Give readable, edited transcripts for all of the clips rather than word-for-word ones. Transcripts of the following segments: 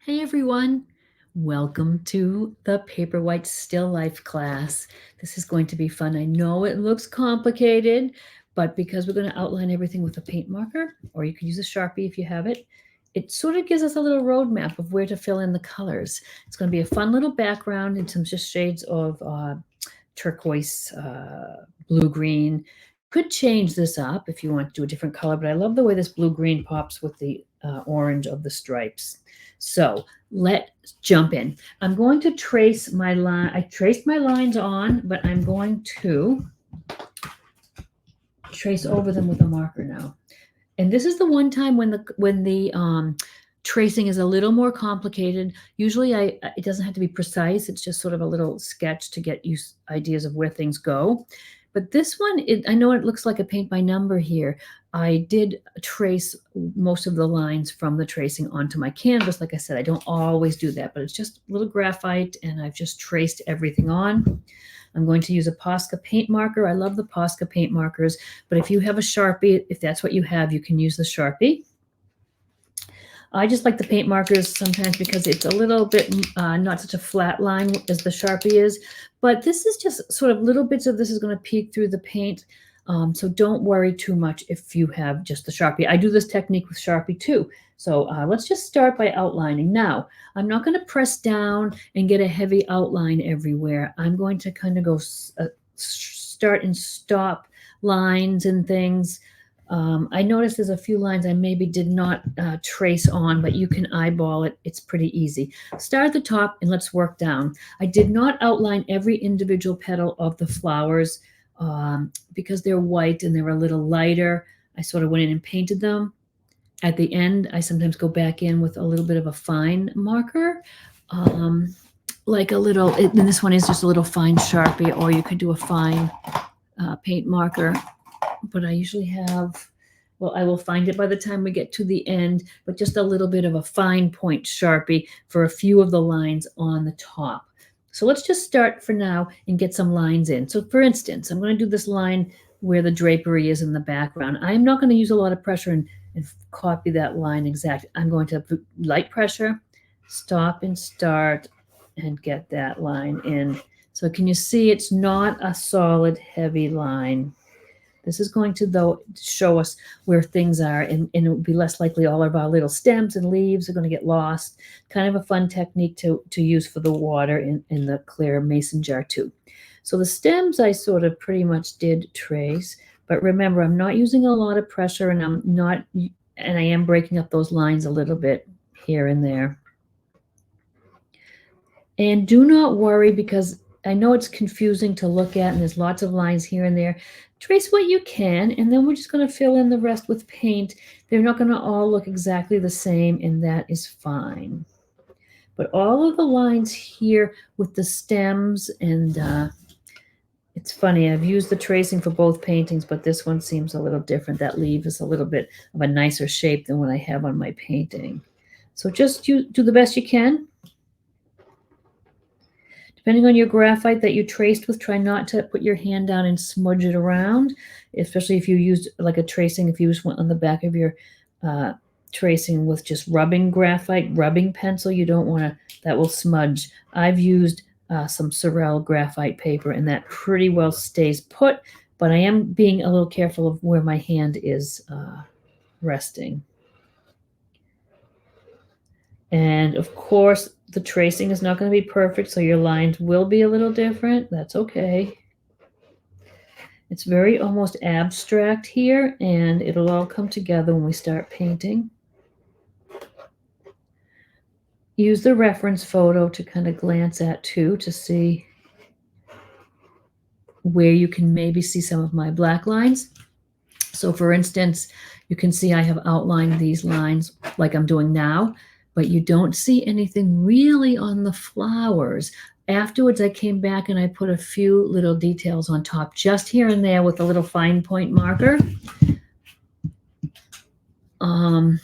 Hey everyone, welcome to the Paperwhite Still Life class. This is going to be fun. I know it looks complicated, but because we're going to outline everything with a paint marker, or you could use a Sharpie if you have it, it sort of gives us a little roadmap of where to fill in the colors. It's going to be a fun little background and some just shades of turquoise, blue-green. Could change this up if you want to do a different color, but I love the way this blue-green pops with the orange of the stripes. So let's jump in. I'm going to trace my line. I traced my lines on, but I'm going to trace over them with a marker now. And this is the one time when the tracing is a little more complicated. Usually it doesn't have to be precise. It's just sort of a little sketch to get you ideas of where things go. But this one, I know it looks like a paint by number here. I did trace most of the lines from the tracing onto my canvas. Like I said, I don't always do that, but it's just a little graphite and I've just traced everything on. I'm going to use a Posca paint marker. I love the Posca paint markers, but if you have a Sharpie, if that's what you have, you can use the Sharpie. I just like the paint markers sometimes because it's a little bit not such a flat line as the Sharpie is, but this is just sort of little bits of this is going to peek through the paint. So don't worry too much if you have just the Sharpie. I do this technique with Sharpie too. So let's just start by outlining. Now, I'm not going to press down and get a heavy outline everywhere. I'm going to kind of go start and stop lines and things. I noticed there's a few lines I maybe did not trace on, but you can eyeball it. It's pretty easy. Start at the top and let's work down. I did not outline every individual petal of the flowers because they're white and they're a little lighter. I sort of went in and painted them. At the end, I sometimes go back in with a little bit of a fine marker, like a little, and this one is just a little fine Sharpie, or you could do a fine paint marker. But I usually have, well, I will find it by the time we get to the end, but just a little bit of a fine point Sharpie for a few of the lines on the top. So let's just start for now and get some lines in. So for instance, I'm going to do this line where the drapery is in the background. I'm not going to use a lot of pressure and copy that line exact. I'm going to put light pressure, stop and start, and get that line in. So can you see it's not a solid, heavy line? This is going to, though, show us where things are, and it will be less likely all of our little stems and leaves are going to get lost. Kind of a fun technique to use for the water in the clear mason jar, too. So the stems I sort of pretty much did trace, but remember, I'm not using a lot of pressure, and I am breaking up those lines a little bit here and there. And do not worry, because I know it's confusing to look at, and there's lots of lines here and there. Trace what you can, and then we're just going to fill in the rest with paint. They're not going to all look exactly the same, and that is fine. But all of the lines here with the stems, and it's funny, I've used the tracing for both paintings, but this one seems a little different. That leaf is a little bit of a nicer shape than what I have on my painting. So just do the best you can. Depending on your graphite that you traced with, try not to put your hand down and smudge it around, especially if you used like a tracing, if you just went on the back of your tracing with just rubbing pencil, you don't want to, that will smudge. I've used some Sorel graphite paper and that pretty well stays put, but I am being a little careful of where my hand is resting. And of course, the tracing is not going to be perfect, so your lines will be a little different. That's okay. It's very almost abstract here, and it'll all come together when we start painting. Use the reference photo to kind of glance at too, to see where you can maybe see some of my black lines. So for instance, you can see I have outlined these lines like I'm doing now, but you don't see anything really on the flowers. Afterwards, I came back and I put a few little details on top, just here and there with a little fine point marker. And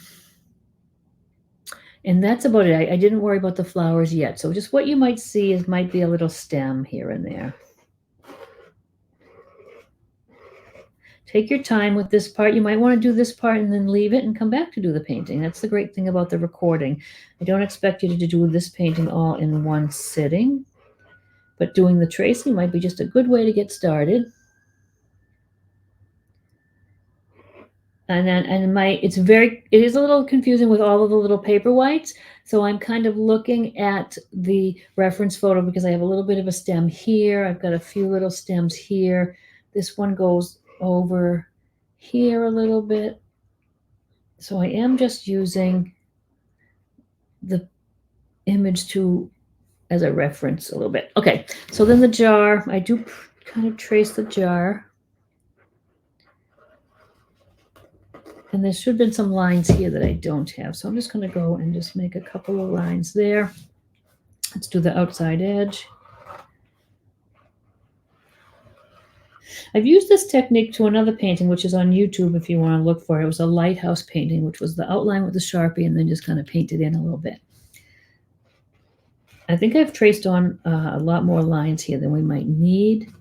that's about it. I didn't worry about the flowers yet. So just what you might see might be a little stem here and there. Take your time with this part. You might want to do this part and then leave it and come back to do the painting. That's the great thing about the recording. I don't expect you to do this painting all in one sitting, but doing the tracing might be just a good way to get started. And then, it is a little confusing with all of the little Paperwhites. So I'm kind of looking at the reference photo because I have a little bit of a stem here. I've got a few little stems here. This one goes over here a little bit. So I am just using the image as a reference a little bit. Okay, so then the jar, I do kind of trace the jar. And there should have been some lines here that I don't have. So I'm just going to go and just make a couple of lines there. Let's do the outside edge. I've used this technique to another painting, which is on YouTube if you want to look for it. It was a lighthouse painting, which was the outline with the Sharpie and then just kind of painted in a little bit. I think I've traced on a lot more lines here than we might need.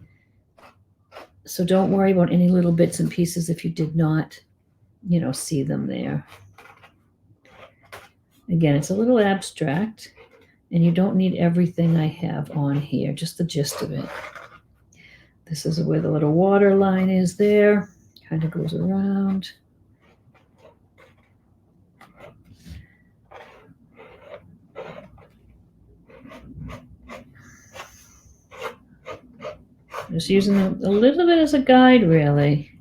So don't worry about any little bits and pieces if you did not, see them there. Again, it's a little abstract, and you don't need everything I have on here, just the gist of it. This is where the little water line is there, kind of goes around. Just using a little bit as a guide, really.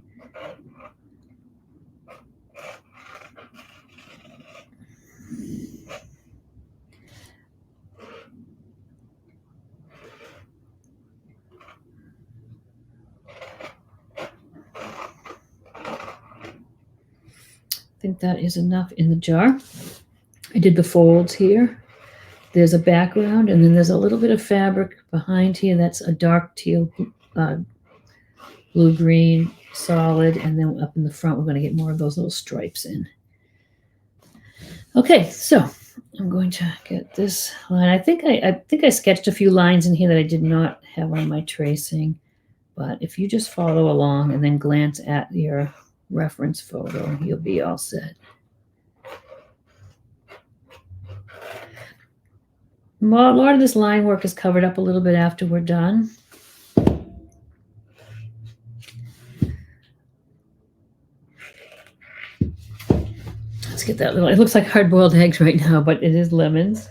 I think that is enough in the jar. I did the folds here. There's a background, and then there's a little bit of fabric behind here. That's a dark teal, blue-green solid, and then up in the front, we're going to get more of those little stripes in. Okay, so I'm going to get this line. I think I sketched a few lines in here that I did not have on my tracing, but if you just follow along and then glance at your reference photo, you'll be all set. A lot of this line work is covered up a little bit after we're done. Let's get that little, it looks like hard-boiled eggs right now, but it is lemons.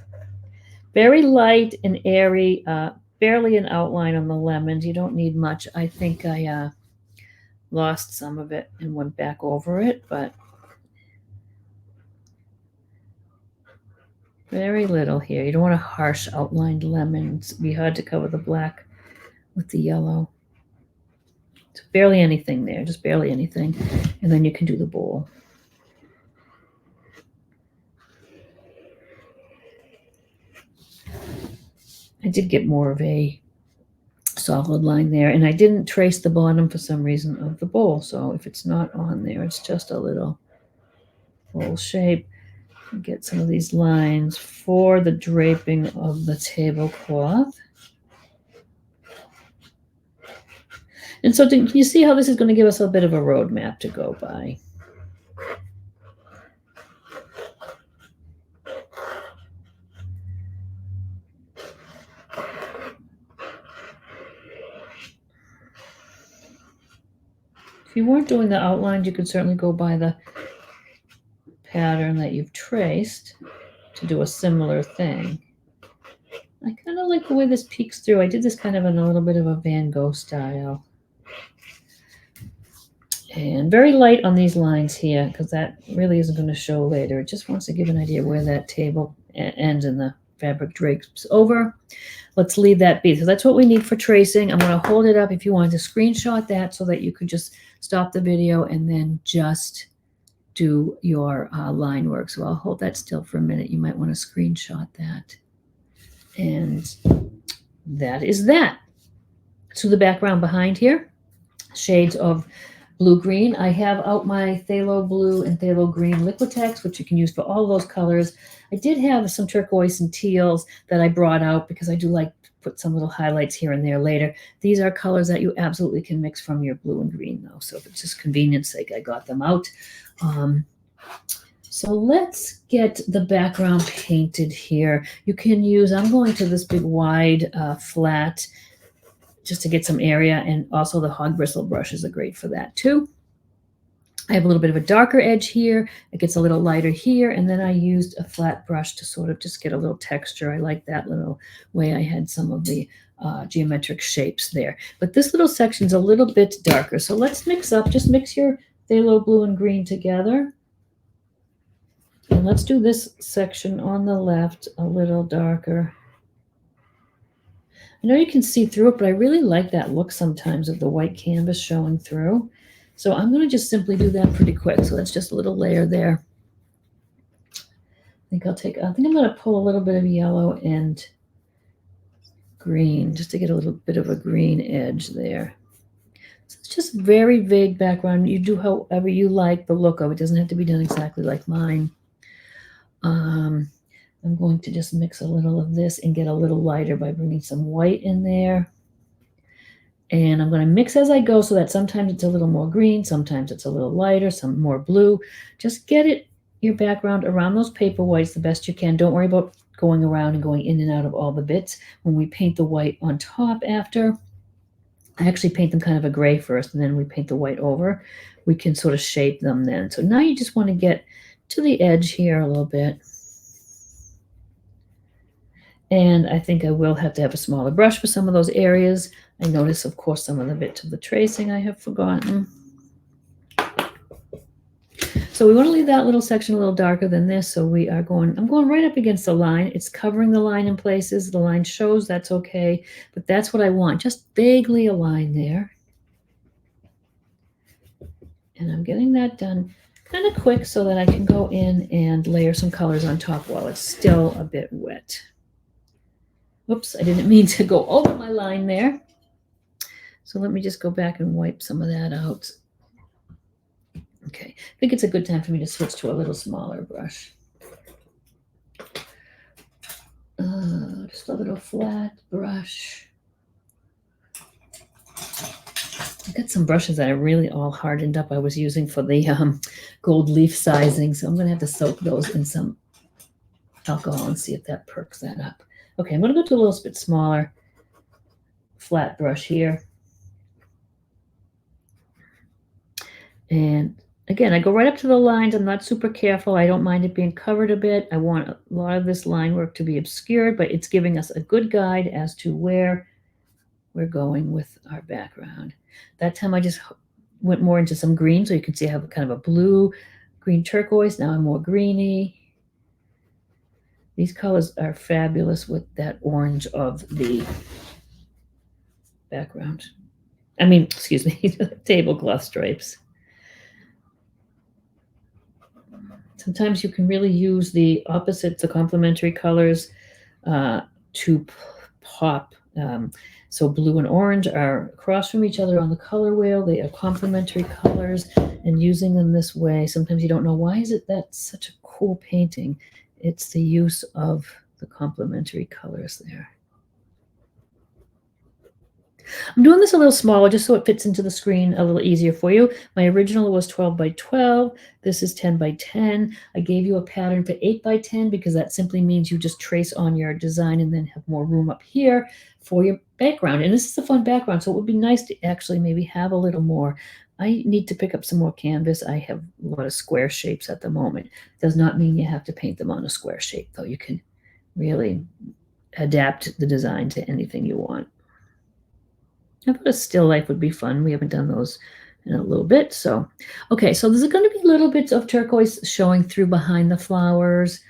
Very light and airy, barely an outline on the lemons. You don't need much. I think I lost some of it and went back over it, but very little here. You don't want a harsh outlined lemon. It'd be hard to cover the black with the yellow. So barely anything there, just barely anything. And then you can do the bowl. I did get more of a solid line there, and I didn't trace the bottom for some reason of the bowl. So if it's not on there, it's just a little bowl shape. Get some of these lines for the draping of the tablecloth. And so can you see how this is going to give us a bit of a roadmap to go by? If you weren't doing the outlines, you could certainly go by the pattern that you've traced to do a similar thing. I kind of like the way this peeks through. I did this kind of in a little bit of a Van Gogh style. And very light on these lines here, because that really isn't going to show later. It just wants to give an idea where that table ends and the fabric drapes over. Let's leave that be. So that's what we need for tracing. I'm going to hold it up if you wanted to screenshot that so that you could just stop the video and then just do your line work. So I'll hold that still for a minute. You might want to screenshot that. And that is that. So the background behind here, shades of blue-green. I have out my phthalo blue and phthalo green Liquitex, which you can use for all those colors. I did have some turquoise and teals that I brought out because I do like to put some little highlights here and there later. These are colors that you absolutely can mix from your blue and green, though. So if it's just convenience sake, I got them out. So let's get the background painted here. You can use, I'm going to this big wide flat just to get some area, and also the hog bristle brushes are great for that too. I have a little bit of a darker edge here. It gets a little lighter here, and then I used a flat brush to sort of just get a little texture. I like that little way I had some of the geometric shapes there. But this little section's a little bit darker. So let's mix up, just mix your phthalo blue and green together. And let's do this section on the left a little darker. I know you can see through it, but I really like that look sometimes of the white canvas showing through. So I'm going to just simply do that pretty quick. So that's just a little layer there. I think I'm going to pull a little bit of yellow and green just to get a little bit of a green edge there. So it's just very vague background. You do however you like the look of it. It doesn't have to be done exactly like mine. I'm going to just mix a little of this and get a little lighter by bringing some white in there. And I'm going to mix as I go so that sometimes it's a little more green, sometimes it's a little lighter, some more blue. Just get your background around those paper whites the best you can. Don't worry about going around and going in and out of all the bits. When we paint the white on top after, I actually paint them kind of a gray first, and then we paint the white over. We can sort of shape them then. So now you just want to get to the edge here a little bit. And I think I will have to have a smaller brush for some of those areas. I notice, of course, some of the bits of the tracing I have forgotten. So we want to leave that little section a little darker than this. So I'm going right up against the line. It's covering the line in places. The line shows, that's okay. But that's what I want, just vaguely a line there. And I'm getting that done kind of quick so that I can go in and layer some colors on top while it's still a bit wet. Whoops, I didn't mean to go over my line there. So let me just go back and wipe some of that out. Okay, I think it's a good time for me to switch to a little smaller brush. Just a little flat brush. I've got some brushes that are really all hardened up I was using for the gold leaf sizing, so I'm going to have to soak those in some alcohol and see if that perks that up. Okay, I'm going to go to a little bit smaller flat brush here. And again, I go right up to the lines. I'm not super careful. I don't mind it being covered a bit. I want a lot of this line work to be obscured, but it's giving us a good guide as to where we're going with our background. That time I just went more into some green, so you can see I have kind of a blue, green turquoise. Now I'm more greeny. These colors are fabulous with that orange of the background. I mean, excuse me, tablecloth stripes. Sometimes you can really use the opposites, the complementary colors, to pop. So blue and orange are across from each other on the color wheel. They are complementary colors, and using them this way, sometimes you don't know, why is it that's such a cool painting? It's the use of the complementary colors there. I'm doing this a little smaller just so it fits into the screen a little easier for you. My original was 12 by 12. This is 10 by 10. I gave you a pattern for 8 by 10 because that simply means you just trace on your design and then have more room up here for your background. And this is a fun background, so it would be nice to actually maybe have a little more. I need to pick up some more canvas. I have a lot of square shapes at the moment. Does not mean you have to paint them on a square shape, though. You can really adapt the design to anything you want. I thought a still life would be fun. We haven't done those in a little bit. So, okay, so there's going to be little bits of turquoise showing through behind the flowers.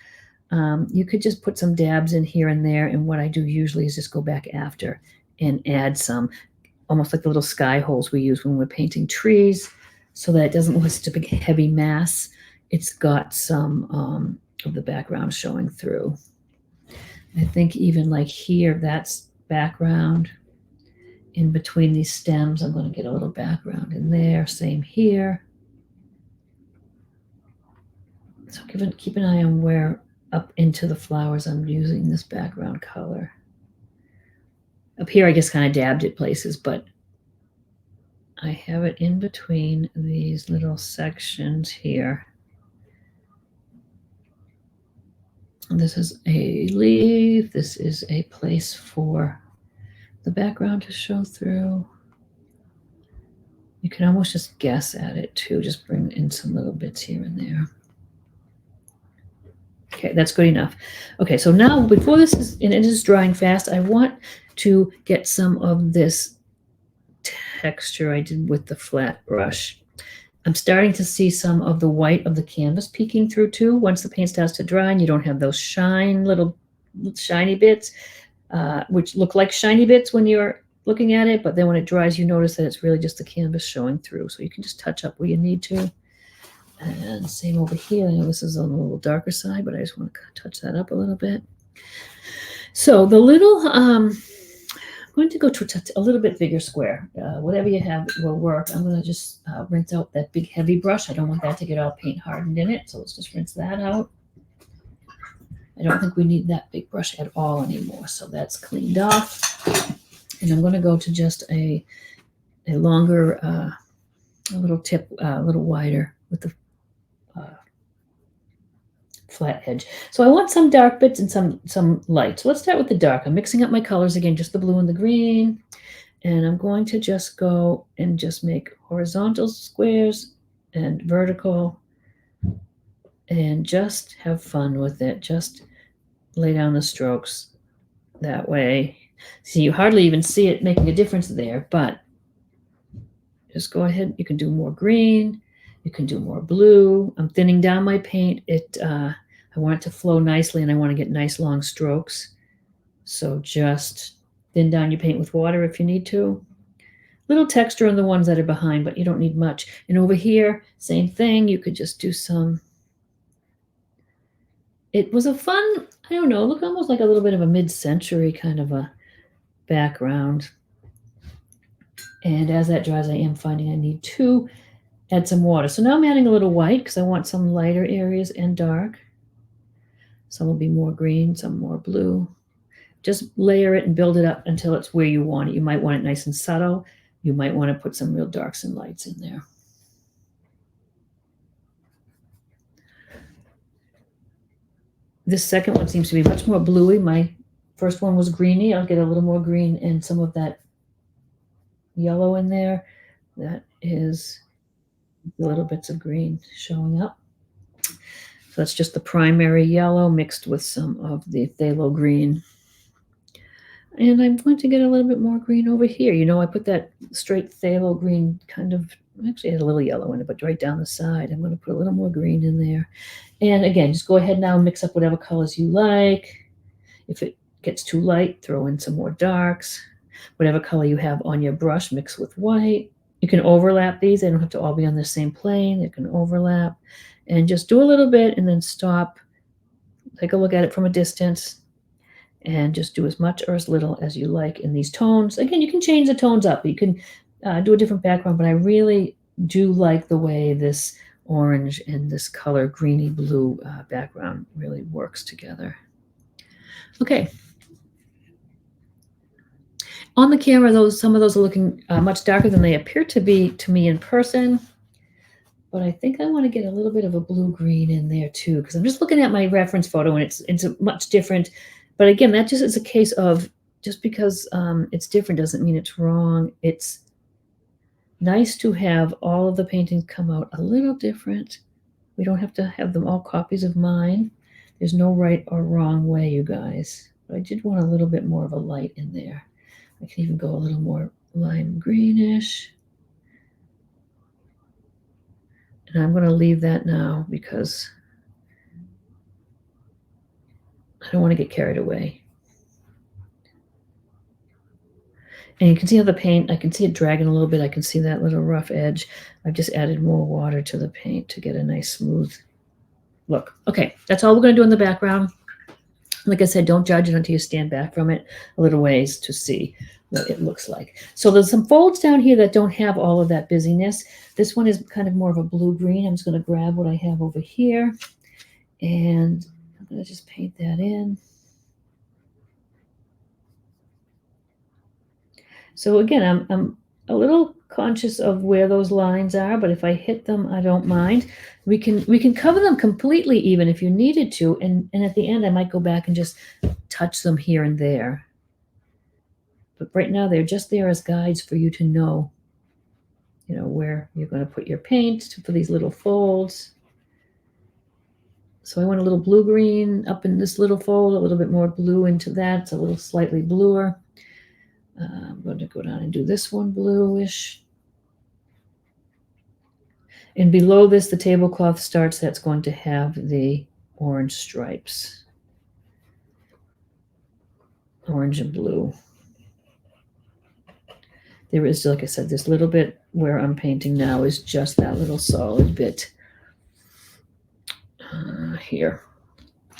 You could just put some dabs in here and there. And what I do usually is just go back after and add some, almost like the little sky holes we use when we're painting trees, so that it doesn't look such a big heavy mass. It's got some of the background showing through. I think even like here, that's background. in between these stems. I'm going to get a little background in there. Same here. So keep an eye on where up into the flowers I'm using this background color. Up here I just kind of dabbed it places, but I have it in between these little sections here. And this is a leaf. This is a place for the background to show through. You can almost just guess at it too. Just bring in some little bits here and there. Okay, that's good enough. Okay, so now before this is, and it is drying fast, I want to get some of this texture I did with the flat brush. I'm starting to see some of the white of the canvas peeking through too. Once the paint starts to dry and you don't have those little shiny bits, which look like shiny bits when you're looking at it, but then when it dries, you notice that it's really just the canvas showing through. So you can just touch up where you need to. And same over here. I know this is on the little darker side, but I just want to touch that up a little bit. So the little, I'm going to go to a little bit bigger square. Whatever you have will work. I'm going to just rinse out that big heavy brush. I don't want that to get all paint hardened in it. So let's just rinse that out. I don't think we need that big brush at all anymore. So that's cleaned off. And I'm going to go to just a longer, a little tip, a little wider with the flat edge. So I want some dark bits and some light. So let's start with the dark. I'm mixing up my colors again, just the blue and the green. And I'm going to just go and just make horizontal squares and vertical and just have fun with it. Just lay down the strokes that way. See, you hardly even see it making a difference there, but just go ahead. You can do more green. You can do more blue. I'm thinning down my paint. I want it to flow nicely and I want to get nice long strokes. So just thin down your paint with water if you need to. Little texture on the ones that are behind, but you don't need much. And over here, same thing. You could just do some. It was a fun, I don't know, look almost like a little bit of a mid-century kind of a background. And as that dries, I am finding I need to add some water. So now I'm adding a little white because I want some lighter areas and dark. Some will be more green, some more blue. Just layer it and build it up until it's where you want it. You might want it nice and subtle. You might want to put some real darks and lights in there. This second one seems to be much more bluey. My first one was greeny. I'll get a little more green and some of that yellow in there. That is little bits of green showing up. So that's just the primary yellow mixed with some of the phthalo green. And I'm going to get a little bit more green over here. You know, I put that straight phthalo green kind of, actually had a little yellow in it, but right down the side. I'm going to put a little more green in there. And again, just go ahead now and mix up whatever colors you like. If it gets too light, throw in some more darks. Whatever color you have on your brush, mix with white. You can overlap these. They don't have to all be on the same plane. They can overlap. And just do a little bit and then stop. Take a look at it from a distance. And just do as much or as little as you like in these tones. Again, you can change the tones up. You can do a different background, but I really do like the way this orange and this color greeny blue background really works together. Okay. On the camera, some of those are looking much darker than they appear to be to me in person. But I think I want to get a little bit of a blue-green in there too, because I'm just looking at my reference photo and it's much different. But again, that just is a case of just because it's different doesn't mean it's wrong. It's nice to have all of the paintings come out a little different. We don't have to have them all copies of mine. There's no right or wrong way, you guys. But I did want a little bit more of a light in there. I can even go a little more lime greenish. And I'm going to leave that now because I don't want to get carried away. And you can see how the paint, I can see it dragging a little bit. I can see that little rough edge. I've just added more water to the paint to get a nice smooth look. Okay, that's all we're going to do in the background. Like I said, don't judge it until you stand back from it a little ways to see what it looks like. So there's some folds down here that don't have all of that busyness. This one is kind of more of a blue-green. I'm just going to grab what I have over here, and I'm going to just paint that in. So again, I'm a little conscious of where those lines are, but if I hit them, I don't mind. We can cover them completely even if you needed to, and at the end I might go back and just touch them here and there. But right now they're just there as guides for you to know, where you're going to put your paint for these little folds. So I want a little blue-green up in this little fold, a little bit more blue into that. It's a little slightly bluer. I'm going to go down and do this one bluish. And below this, the tablecloth starts, that's going to have the orange stripes. Orange and blue. There is, like I said, this little bit where I'm painting now is just that little solid bit here.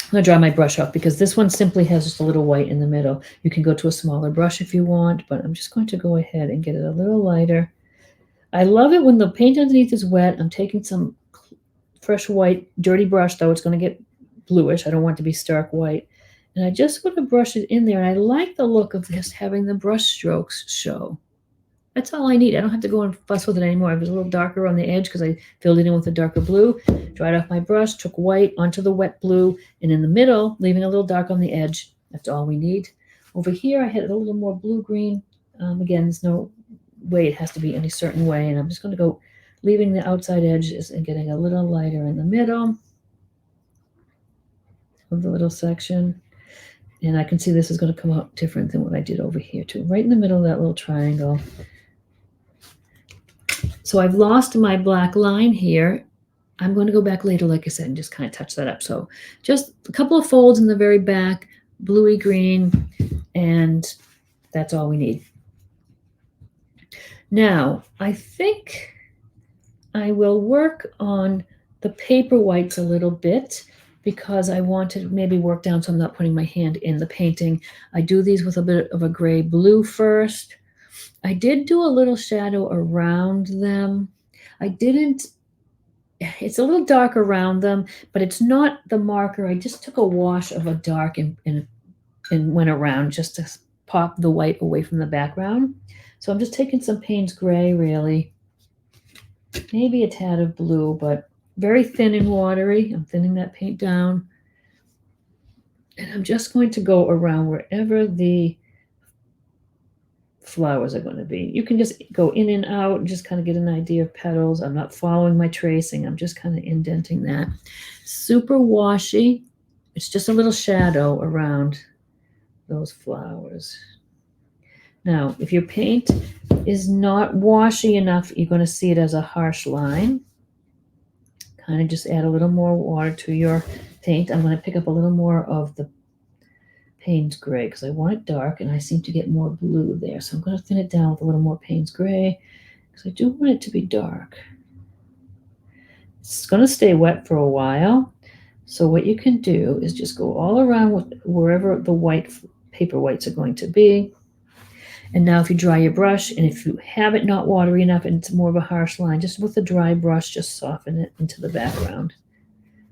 I'm going to dry my brush off because this one simply has just a little white in the middle. You can go to a smaller brush if you want, but I'm just going to go ahead and get it a little lighter. I love it when the paint underneath is wet. I'm taking some fresh white, dirty brush, though it's going to get bluish. I don't want it to be stark white. And I just want to brush it in there. And I like the look of this, having the brush strokes show. That's all I need. I don't have to go and fuss with it anymore. I was a little darker on the edge because I filled it in with a darker blue. Dried off my brush, took white onto the wet blue, and in the middle, leaving a little dark on the edge. That's all we need. Over here, I had a little more blue-green. Again, there's no way it has to be any certain way, and I'm just going to go leaving the outside edges and getting a little lighter in the middle of the little section. And I can see this is going to come out different than what I did over here too. Right in the middle of that little triangle. So I've lost my black line here. I'm going to go back later, like I said, and just kind of touch that up. So just a couple of folds in the very back, bluey green, and that's all we need. Now, I think I will work on the paper whites a little bit because I want to maybe work down so I'm not putting my hand in the painting. I do these with a bit of a gray blue first. I did do a little shadow around them. It's a little dark around them, but it's not the marker. I just took a wash of a dark and went around just to pop the white away from the background. So I'm just taking some Payne's Gray, really. Maybe a tad of blue, but very thin and watery. I'm thinning that paint down. And I'm just going to go around wherever the flowers are going to be. You can just go in and out and just kind of get an idea of petals. I'm not following my tracing. I'm just kind of indenting that. Super washy. It's just a little shadow around those flowers. Now, if your paint is not washy enough, you're going to see it as a harsh line. Kind of just add a little more water to your paint. I'm going to pick up a little more of the Payne's Gray because I want it dark and I seem to get more blue there. So I'm going to thin it down with a little more Payne's Gray because I do want it to be dark. It's going to stay wet for a while. So what you can do is just go all around with wherever the white paper whites are going to be. And now if you dry your brush, and if you have it not watery enough and it's more of a harsh line, just with a dry brush, just soften it into the background.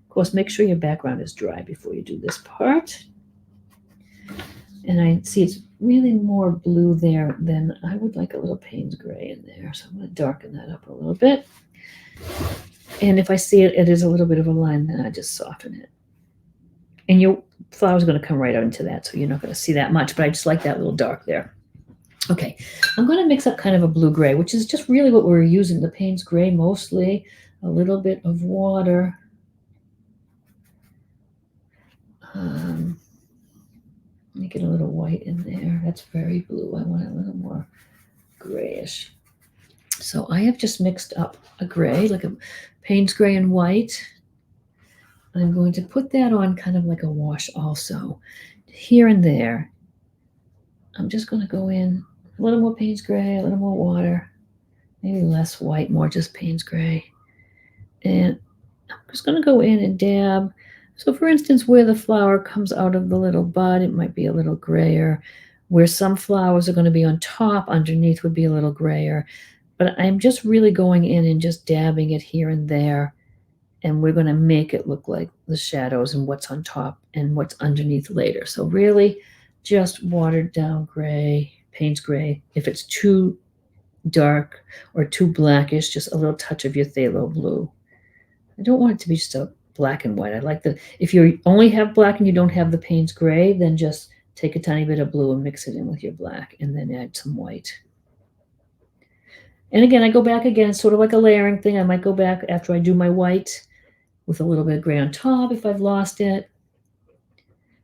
Of course, make sure your background is dry before you do this part. And I see it's really more blue there than I would like a little Payne's Gray in there. So I'm going to darken that up a little bit. And if I see it is a little bit of a line, then I just soften it. And your flower's going to come right out into that, so you're not going to see that much, but I just like that little dark there. Okay, I'm going to mix up kind of a blue-gray, which is just really what we're using, the Payne's Gray mostly, a little bit of water. Let me get a little white in there. That's very blue. I want a little more grayish. So I have just mixed up a gray, like a Payne's Gray and white. I'm going to put that on kind of like a wash also. Here and there. I'm just going to go in a little more Payne's Gray, a little more water, maybe less white, more just Payne's Gray. And I'm just going to go in and dab So for instance, where the flower comes out of the little bud, it might be a little grayer. Where some flowers are going to be on top, underneath would be a little grayer. But I'm just really going in and just dabbing it here and there. And we're going to make it look like the shadows and what's on top and what's underneath later. So really just watered down gray, Payne's gray. If it's too dark or too blackish, just a little touch of your phthalo blue. I don't want it to be just a black and white. I like the, if you only have black and you don't have the Payne's gray, then just take a tiny bit of blue and mix it in with your black and then add some white. And again, I go back again, it's sort of like a layering thing. I might go back after I do my white with a little bit of gray on top if I've lost it.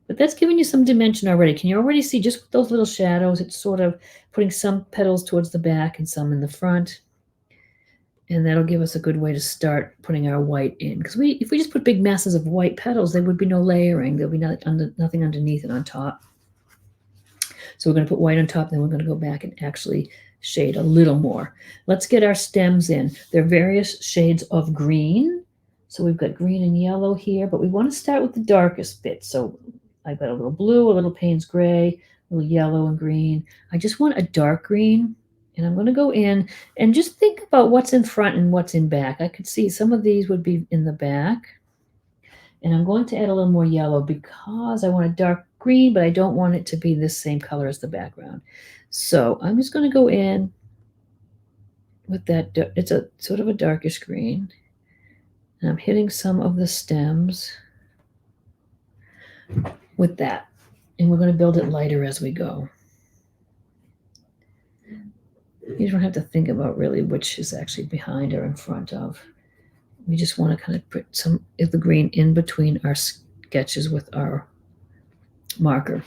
But that's giving you some dimension already. Can you already see just with those little shadows, it's sort of putting some petals towards the back and some in the front. And that'll give us a good way to start putting our white in. Because if we just put big masses of white petals, there would be no layering. There'll be nothing underneath and on top. So we're going to put white on top, then we're going to go back and actually shade a little more. Let's get our stems in. There are various shades of green. So we've got green and yellow here, but we want to start with the darkest bit. So I've got a little blue, a little Payne's gray, a little yellow and green. I just want a dark green. And I'm going to go in and just think about what's in front and what's in back. I could see some of these would be in the back. And I'm going to add a little more yellow because I want a dark green, but I don't want it to be the same color as the background. So I'm just going to go in with that. It's a sort of a darkish green. And I'm hitting some of the stems with that. And we're going to build it lighter as we go. You don't have to think about really which is actually behind or in front of. We just want to kind of put some of the green in between our sketches with our marker.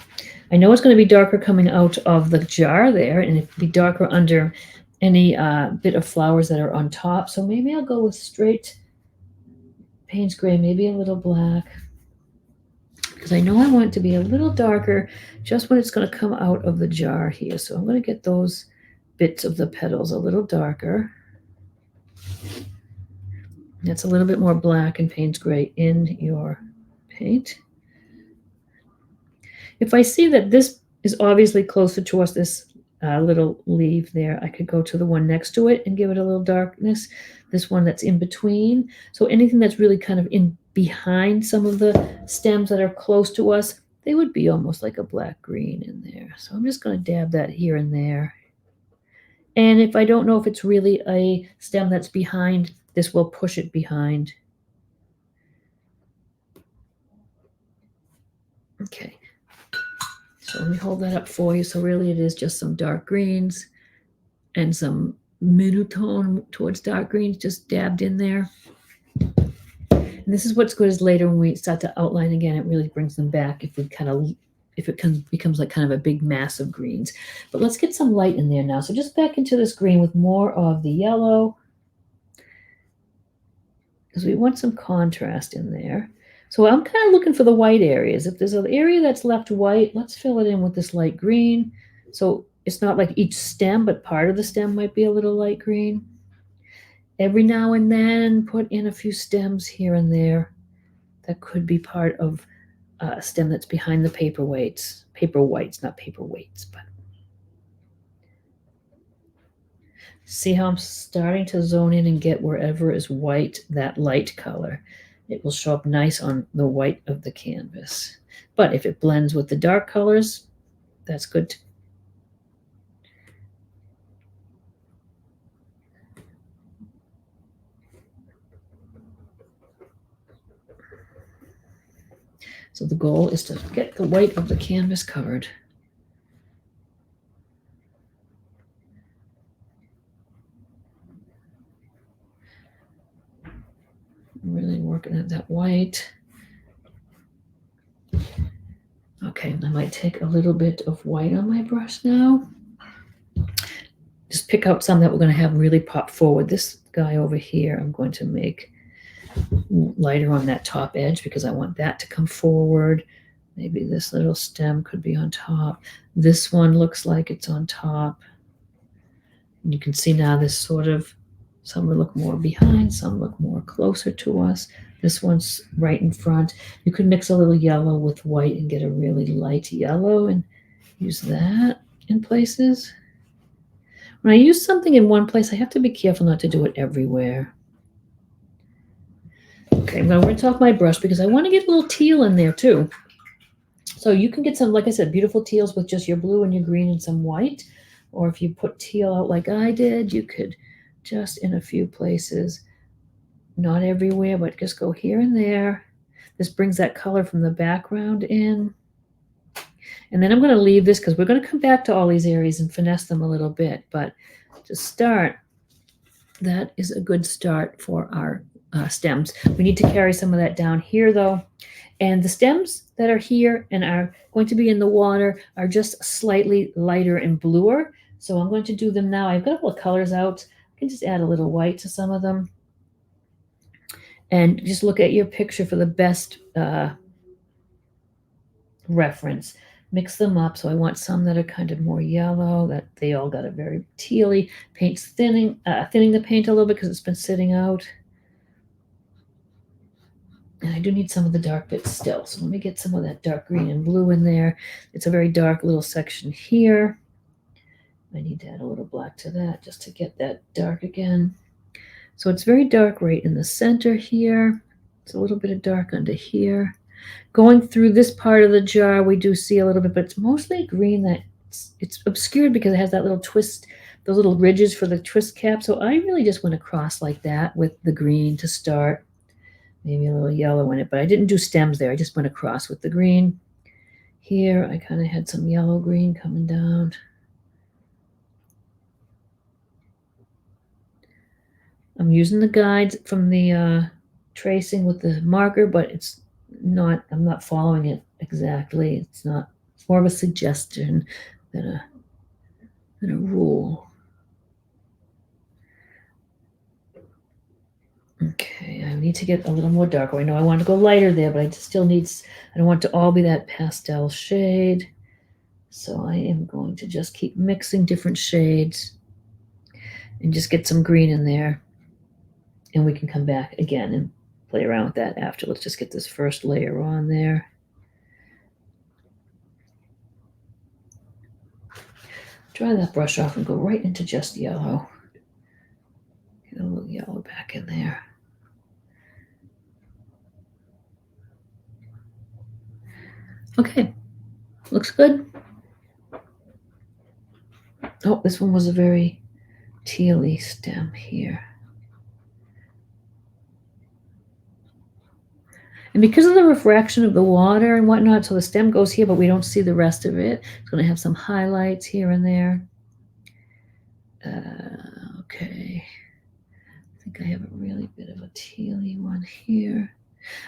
I know it's going to be darker coming out of the jar there, and it'll be darker under any bit of flowers that are on top. So maybe I'll go with straight Payne's gray, maybe a little black, because I know I want it to be a little darker just when it's going to come out of the jar here. So I'm going to get those bits of the petals a little darker. That's a little bit more black and Payne's gray in your paint. If I see that this is obviously closer to us, this little leaf there, I could go to the one next to it and give it a little darkness. This one that's in between. So anything that's really kind of in behind some of the stems that are close to us, they would be almost like a black green in there. So I'm just going to dab that here and there. And if I don't know if it's really a stem that's behind, this will push it behind. Okay. So let me hold that up for you. So really it is just some dark greens and some middle tone towards dark greens just dabbed in there. And this is what's good is later when we start to outline again, it really brings them back if it becomes like kind of a big mass of greens. But let's get some light in there now. So just back into this green with more of the yellow, because we want some contrast in there. So I'm kind of looking for the white areas. If there's an area that's left white, let's fill it in with this light green. So it's not like each stem, but part of the stem might be a little light green. Every now and then put in a few stems here and there. That could be part of a stem that's behind the paperwhites, not paperweights, but see how I'm starting to zone in and get wherever is white, that light color. It will show up nice on the white of the canvas. But if it blends with the dark colors, that's good too. So the goal is to get the white of the canvas covered. Really working at that white. Okay, I might take a little bit of white on my brush now. Just pick out some that we're going to have really pop forward. This guy over here, I'm going to make lighter on that top edge because I want that to come forward. Maybe this little stem could be on top. This one looks like it's on top. And you can see now this sort of, some will look more behind, some look more closer to us. This one's right in front. You could mix a little yellow with white and get a really light yellow and use that in places. When I use something in one place, I have to be careful not to do it everywhere. Okay, I'm going to rinse off my brush because I want to get a little teal in there too. So you can get some, like I said, beautiful teals with just your blue and your green and some white. Or if you put teal out like I did, you could just in a few places, not everywhere, but just go here and there. This brings that color from the background in. And then I'm going to leave this because we're going to come back to all these areas and finesse them a little bit. But to start, that is a good start for our stems. We need to carry some of that down here though. And the stems that are here and are going to be in the water are just slightly lighter and bluer. So I'm going to do them now. I've got a couple of colors out. I can just add a little white to some of them. And just look at your picture for the best reference. Mix them up. So I want some that are kind of more yellow, that they all got a very tealy. Paint's thinning the paint a little bit because it's been sitting out. And I do need some of the dark bits still. So let me get some of that dark green and blue in there. It's a very dark little section here. I need to add a little black to that just to get that dark again. So it's very dark right in the center here. It's a little bit of dark under here. Going through this part of the jar, we do see a little bit, but it's mostly green. That it's obscured because it has that little twist, those little ridges for the twist cap. So I really just went across like that with the green to start. Maybe a little yellow in it, but I didn't do stems there. I just went across with the green. Here, I kind of had some yellow green coming down. I'm using the guides from the tracing with the marker, but I'm not following it exactly. It's more of a suggestion than a rule. Okay, I need to get a little more darker. I know I want to go lighter there, but I still need, I don't want it to all be that pastel shade. So I am going to just keep mixing different shades and just get some green in there. And we can come back again and play around with that after. Let's just get this first layer on there. Dry that brush off and go right into just yellow. Get a little yellow back in there. Okay, looks good. Oh, this one was a very tealy stem here. And because of the refraction of the water and whatnot, so the stem goes here, but we don't see the rest of it. It's going to have some highlights here and there. Okay. I think I have a really bit of a tealy one here.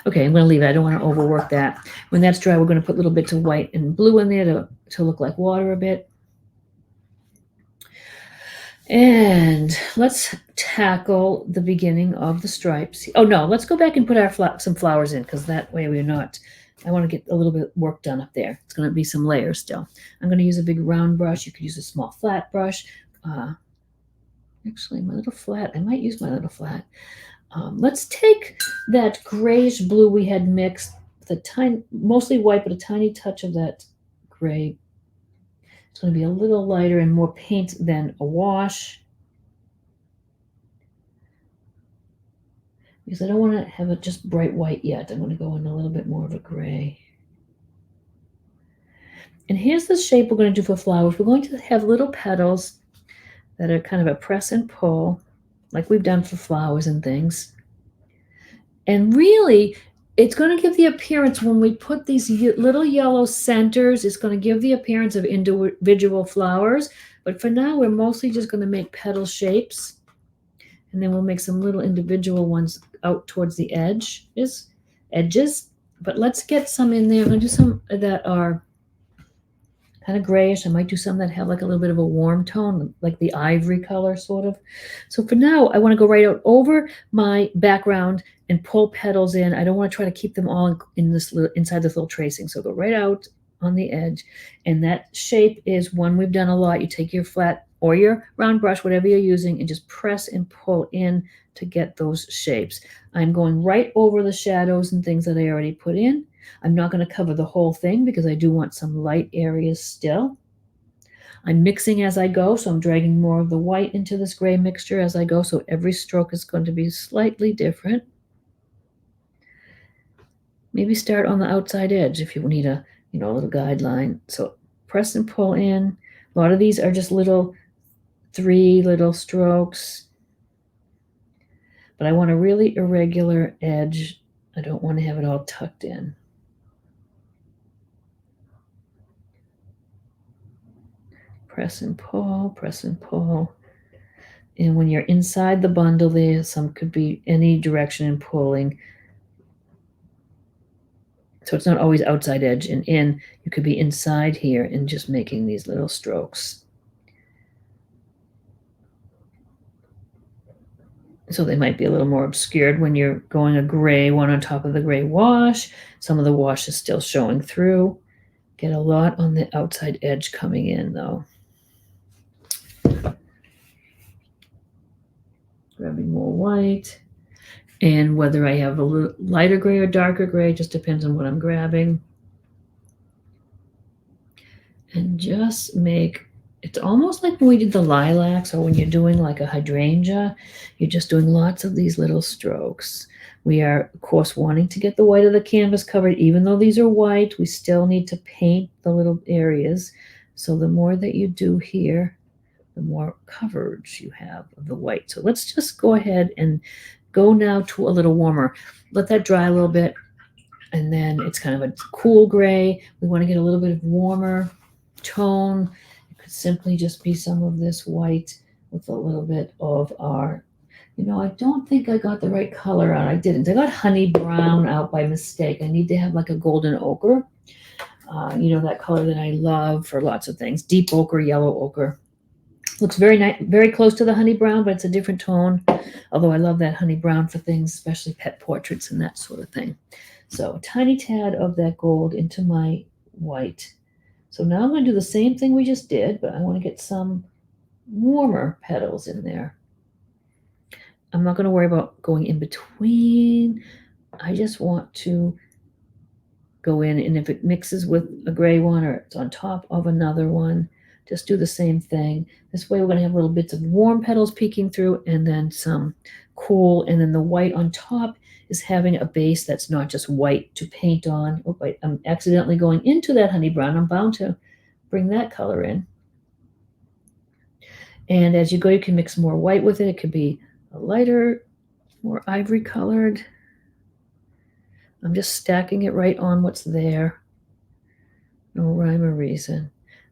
Okay, I'm going to leave it. I don't want to overwork that. When that's dry, we're going to put little bits of white and blue in there to look like water a bit. And let's tackle the beginning of the stripes. Oh no, let's go back and put our some flowers in, because that way we're not, I want to get a little bit of work done up there. It's going to be some layers still. I'm going to use a big round brush. You could use a small flat brush. Actually, my little flat, I might use my little flat. Let's take that grayish blue we had mixed with a tiny, mostly white, but a tiny touch of that gray. It's going to be a little lighter and more paint than a wash. Because I don't want to have it just bright white yet. I'm going to go in a little bit more of a gray. And here's the shape we're going to do for flowers. We're going to have little petals that are kind of a press and pull, like we've done for flowers and things. And really, it's going to give the appearance, when we put these little yellow centers, it's going to give the appearance of individual flowers. But for now, we're mostly just going to make petal shapes. And then we'll make some little individual ones out towards the edges. But let's get some in there. I'm going to do some that are kind of grayish. I might do some that have like a little bit of a warm tone, like the ivory color sort of. So for now, I want to go right out over my background and pull petals in. I don't want to try to keep them all in this little, inside this little tracing. So go right out on the edge. And that shape is one we've done a lot. You take your flat or your round brush, whatever you're using, and just press and pull in to get those shapes. I'm going right over the shadows and things that I already put in. I'm not going to cover the whole thing because I do want some light areas still. I'm mixing as I go, so I'm dragging more of the white into this gray mixture as I go, so every stroke is going to be slightly different. Maybe start on the outside edge if you need a little guideline. So press and pull in. A lot of these are just 3 little strokes, but I want a really irregular edge. I don't want to have it all tucked in. Press and pull, press and pull. And when you're inside the bundle there, some could be any direction in pulling. So it's not always outside edge and in. You could be inside here and just making these little strokes. So they might be a little more obscured when you're going a gray one on top of the gray wash. Some of the wash is still showing through. Get a lot on the outside edge coming in though. Grabbing more white. And whether I have a little lighter gray or darker gray just depends on what I'm grabbing. And just it's almost like when we did the lilacs or when you're doing like a hydrangea, you're just doing lots of these little strokes. We are, of course, wanting to get the white of the canvas covered. Even though these are white, we still need to paint the little areas. So the more that you do here, the more coverage you have of the white. So let's just go ahead and go now to a little warmer. Let that dry a little bit. And then it's kind of a cool gray. We want to get a little bit of warmer tone. It could simply just be some of this white with a little bit of our, I don't think I got the right color out. I didn't. I got honey brown out by mistake. I need to have like a golden ochre. That color that I love for lots of things. Deep ochre, yellow ochre. Looks very nice, very close to the honey brown, but it's a different tone. Although I love that honey brown for things, especially pet portraits and that sort of thing. So a tiny tad of that gold into my white. So now I'm going to do the same thing we just did, but I want to get some warmer petals in there. I'm not going to worry about going in between. I just want to go in, and if it mixes with a gray one or it's on top of another one, just do the same thing. This way we're going to have little bits of warm petals peeking through and then some cool, and then the white on top is having a base that's not just white to paint on. Oh, wait, I'm accidentally going into that honey brown. I'm bound to bring that color in. And as you go, you can mix more white with it. It could be a lighter, more ivory colored. I'm just stacking it right on what's there. No rhyme or reason.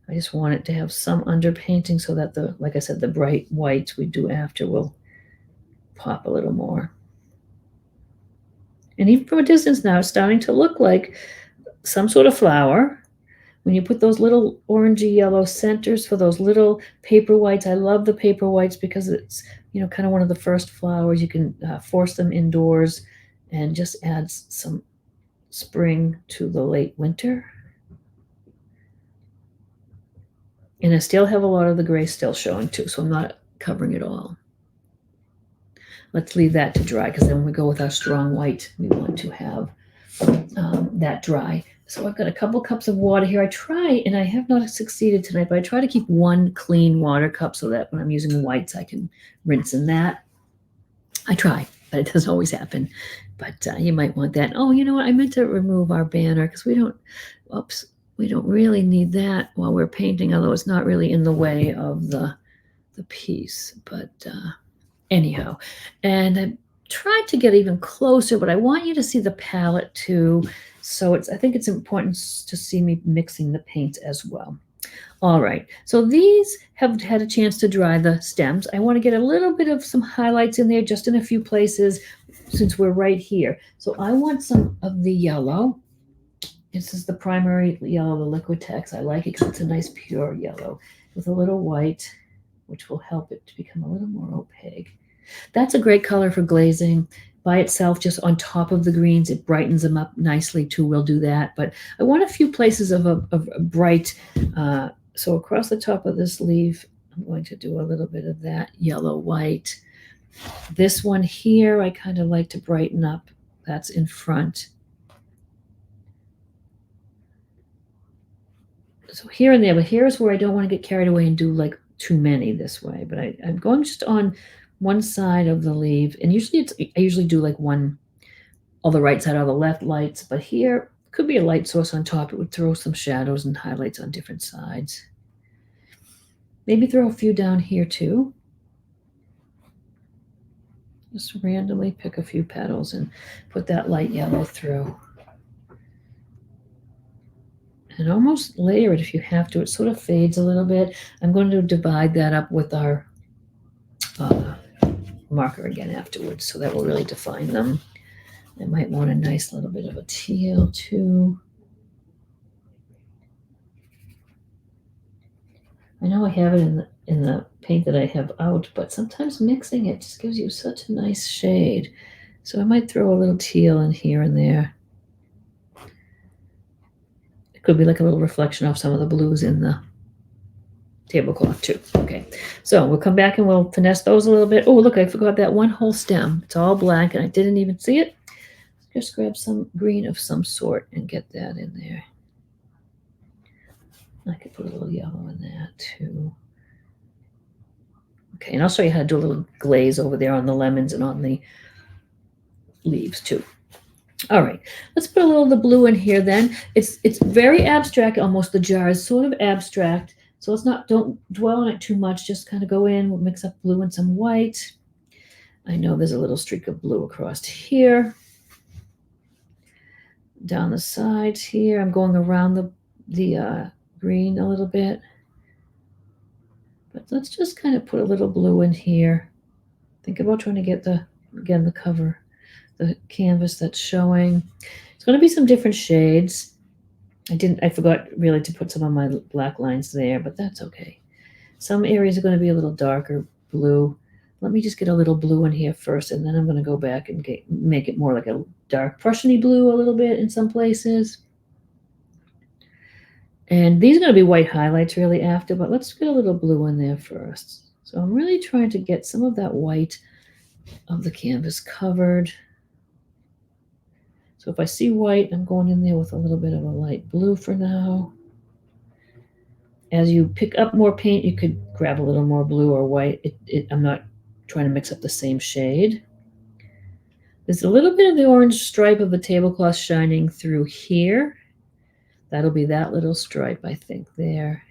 I just want it to have some underpainting so that like I said, the bright whites we do after will pop a little more. And even from a distance now, it's starting to look like some sort of flower. When you put those little orangey yellow centers for those little paper whites, I love the paper whites because it's, kind of one of the first flowers. You can force them indoors and just adds some spring to the late winter. And I still have a lot of the gray still showing too, so I'm not covering it all. Let's leave that to dry because then when we go with our strong white, we want to have that dry. So I've got a couple cups of water here. I try, and I have not succeeded tonight, but I try to keep one clean water cup so that when I'm using whites, I can rinse in that. I try, but it doesn't always happen. But you might want that. Oh, you know what? I meant to remove our banner because we don't really need that while we're painting, although it's not really in the way of the piece. But anyhow, and I tried to get even closer, but I want you to see the palette too. So I think it's important to see me mixing the paints as well. All right, so these have had a chance to dry, the stems. I want to get a little bit of some highlights in there, just in a few places, since we're right here. So I want some of the yellow. This is the primary yellow, the Liquitex. I like it because it's a nice pure yellow with a little white, which will help it to become a little more opaque. That's a great color for glazing. By itself, just on top of the greens, it brightens them up nicely too. We'll do that. But I want a few places of a bright, so across the top of this leaf, I'm going to do a little bit of that yellow white. This one here, I kind of like to brighten up. That's in front. So here and there, but here's where I don't want to get carried away and do like too many this way. But I'm going just on one side of the leaf, and usually I usually do like one on the right side or the left lights, but here could be a light source on top. It would throw some shadows and highlights on different sides. Maybe throw a few down here too. Just randomly pick a few petals and put that light yellow through. And almost layer it if you have to. It sort of fades a little bit. I'm going to divide that up with our marker again afterwards so that will really define them. I might want a nice little bit of a teal too. I know I have it in the paint that I have out, but sometimes mixing it just gives you such a nice shade. So I might throw a little teal in here and there. It could be like a little reflection of some of the blues in the tablecloth too. Okay, so we'll come back and we'll finesse those a little bit. Oh, look, I forgot that one whole stem. It's all black and I didn't even see it. Just grab some green of some sort and get that in there. I could put a little yellow in that too. Okay, and I'll show you how to do a little glaze over there on the lemons and on the leaves too. All right, let's put a little of the blue in here then. It's very abstract, almost the jar is sort of abstract. So let's don't dwell on it too much. Just kind of go in, we'll mix up blue and some white. I know there's a little streak of blue across here. Down the sides here, I'm going around the green a little bit. But let's just kind of put a little blue in here. Think about trying to get the cover, the canvas that's showing. It's going to be some different shades. I forgot really to put some of my black lines there, but that's okay. Some areas are going to be a little darker blue. Let me just get a little blue in here first, and then I'm going to go back and make it more like a dark Prussian-y blue a little bit in some places. And these are going to be white highlights really after, but let's get a little blue in there first. So I'm really trying to get some of that white of the canvas covered. So if I see white, I'm going in there with a little bit of a light blue for now. As you pick up more paint, you could grab a little more blue or white. I'm not trying to mix up the same shade. There's a little bit of the orange stripe of the tablecloth shining through here. That'll be that little stripe, I think, there.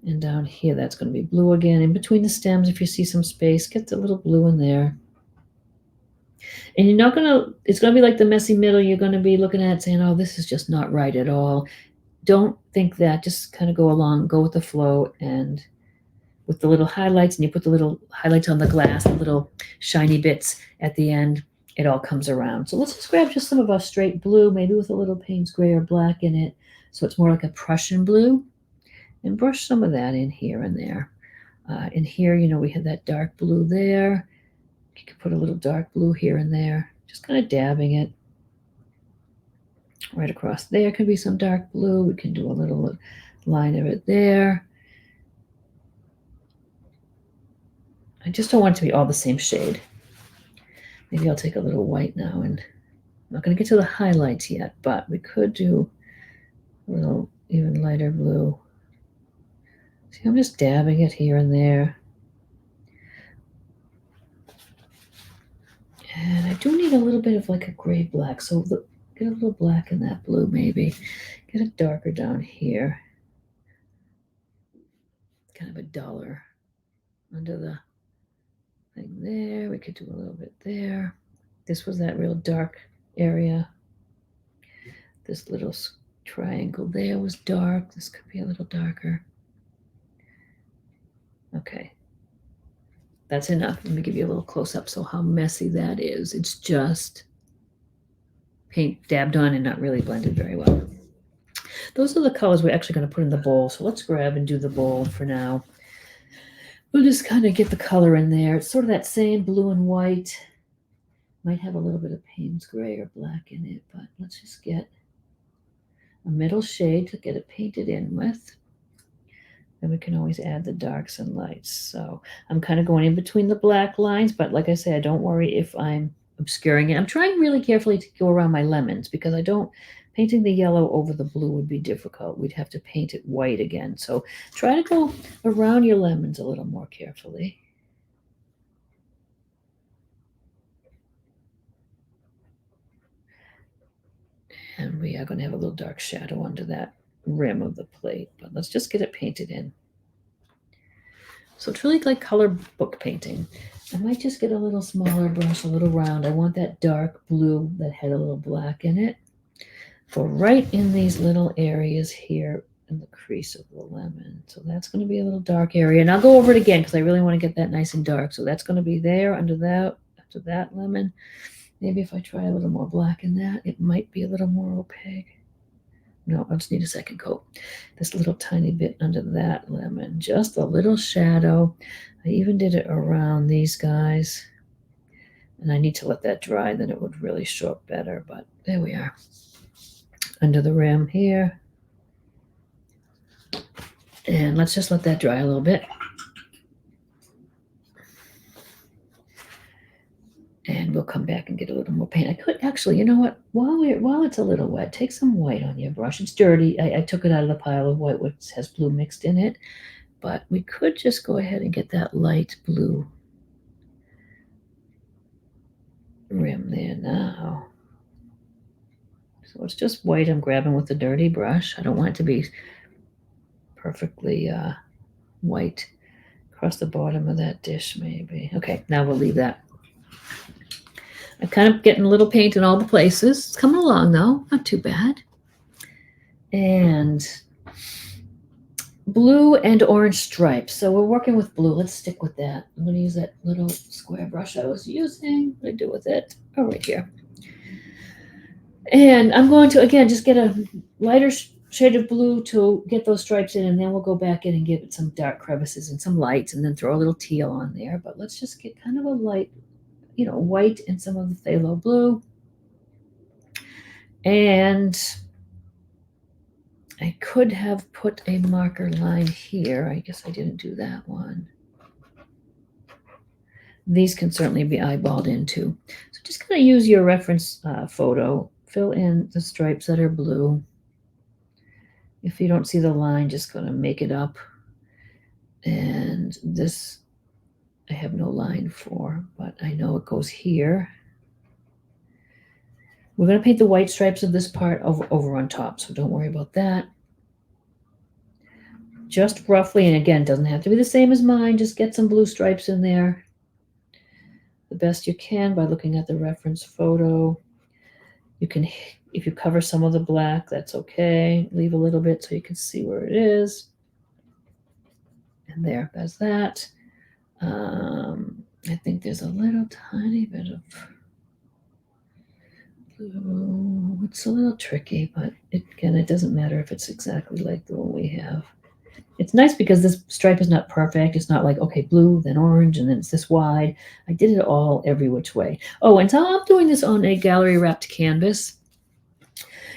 And down here, that's going to be blue again. In between the stems, if you see some space, get the little blue in there. And you're not going to, it's going to be like the messy middle. You're going to be looking at it saying, oh, this is just not right at all. Don't think that. Just kind of go along, go with the flow, and with the little highlights, and you put the little highlights on the glass, the little shiny bits at the end, it all comes around. So let's just grab just some of our straight blue, maybe with a little Payne's gray or black in it, so it's more like a Prussian blue, and brush some of that in here and there. In here, we had that dark blue there. You can put a little dark blue here and there, just kind of dabbing it. Right across there could be some dark blue. We can do a little line of it there. I just don't want it to be all the same shade. Maybe I'll take a little white now, and I'm not going to get to the highlights yet, but we could do a little even lighter blue. See, I'm just dabbing it here and there. And I do need a little bit of like a gray black, so get a little black in that blue maybe. Get it darker down here. Kind of a duller under the thing there. We could do a little bit there. This was that real dark area. This little triangle there was dark. This could be a little darker. Okay. That's enough. Let me give you a little close-up so how messy that is. It's just paint dabbed on and not really blended very well. Those are the colors we're actually going to put in the bowl. So let's grab and do the bowl for now. We'll just kind of get the color in there. It's sort of that same blue and white. Might have a little bit of Payne's gray or black in it, but let's just get a middle shade to get it painted in with. And we can always add the darks and lights. So I'm kind of going in between the black lines, but like I say, I don't worry if I'm obscuring it. I'm trying really carefully to go around my lemons because I don't, painting the yellow over the blue would be difficult. We'd have to paint it white again. So try to go around your lemons a little more carefully. And we are going to have a little dark shadow under that rim of the plate, but let's just get it painted in. So it's really like color book painting. I might just get a little smaller brush, a little round. I want that dark blue that had a little black in it. Go right in these little areas here in the crease of the lemon. So that's going to be a little dark area. And I'll go over it again because I really want to get that nice and dark. So that's going to be there under that, after that lemon. Maybe if I try a little more black in that, it might be a little more opaque. No, I just need a second coat. This little tiny bit under that lemon, just a little shadow. I even did it around these guys. And I need to let that dry, then it would really show up better. But there we are. Under the rim here. And let's just let that dry a little bit. And we'll come back and get a little more paint. I could actually, you know what? While it's a little wet, take some white on your brush. It's dirty. I took it out of the pile of white, which has blue mixed in it. But we could just go ahead and get that light blue rim there now. So it's just white I'm grabbing with the dirty brush. I don't want it to be perfectly white across the bottom of that dish maybe. Okay, now we'll leave that. I'm kind of getting a little paint in all the places. It's coming along though, not too bad. And blue and orange stripes. So we're working with blue. Let's stick with that. I'm going to use that little square brush I was using. What do I do with it? Oh, right here. And I'm going to, again, just get a lighter shade of blue to get those stripes in, and then we'll go back in and give it some dark crevices and some lights, and then throw a little teal on there. But let's just get kind of a light, white and some of the phthalo blue. And I could have put a marker line here. I guess I didn't do that one. These can certainly be eyeballed into. So just kind of use your reference photo. Fill in the stripes that are blue. If you don't see the line, just going to make it up. And this I have no line for, but I know it goes here. We're going to paint the white stripes of this part over on top, so don't worry about that. Just roughly, and again, it doesn't have to be the same as mine. Just get some blue stripes in there the best you can by looking at the reference photo. You can, if you cover some of the black, that's okay. Leave a little bit so you can see where it is. And there's that. I think there's a little tiny bit of blue. It's a little tricky, but again, it doesn't matter if it's exactly like the one we have. It's nice because this stripe is not perfect. It's not like, okay, blue, then orange, and then it's this wide. I did it all every which way. Oh, and so I'm doing this on a gallery wrapped canvas.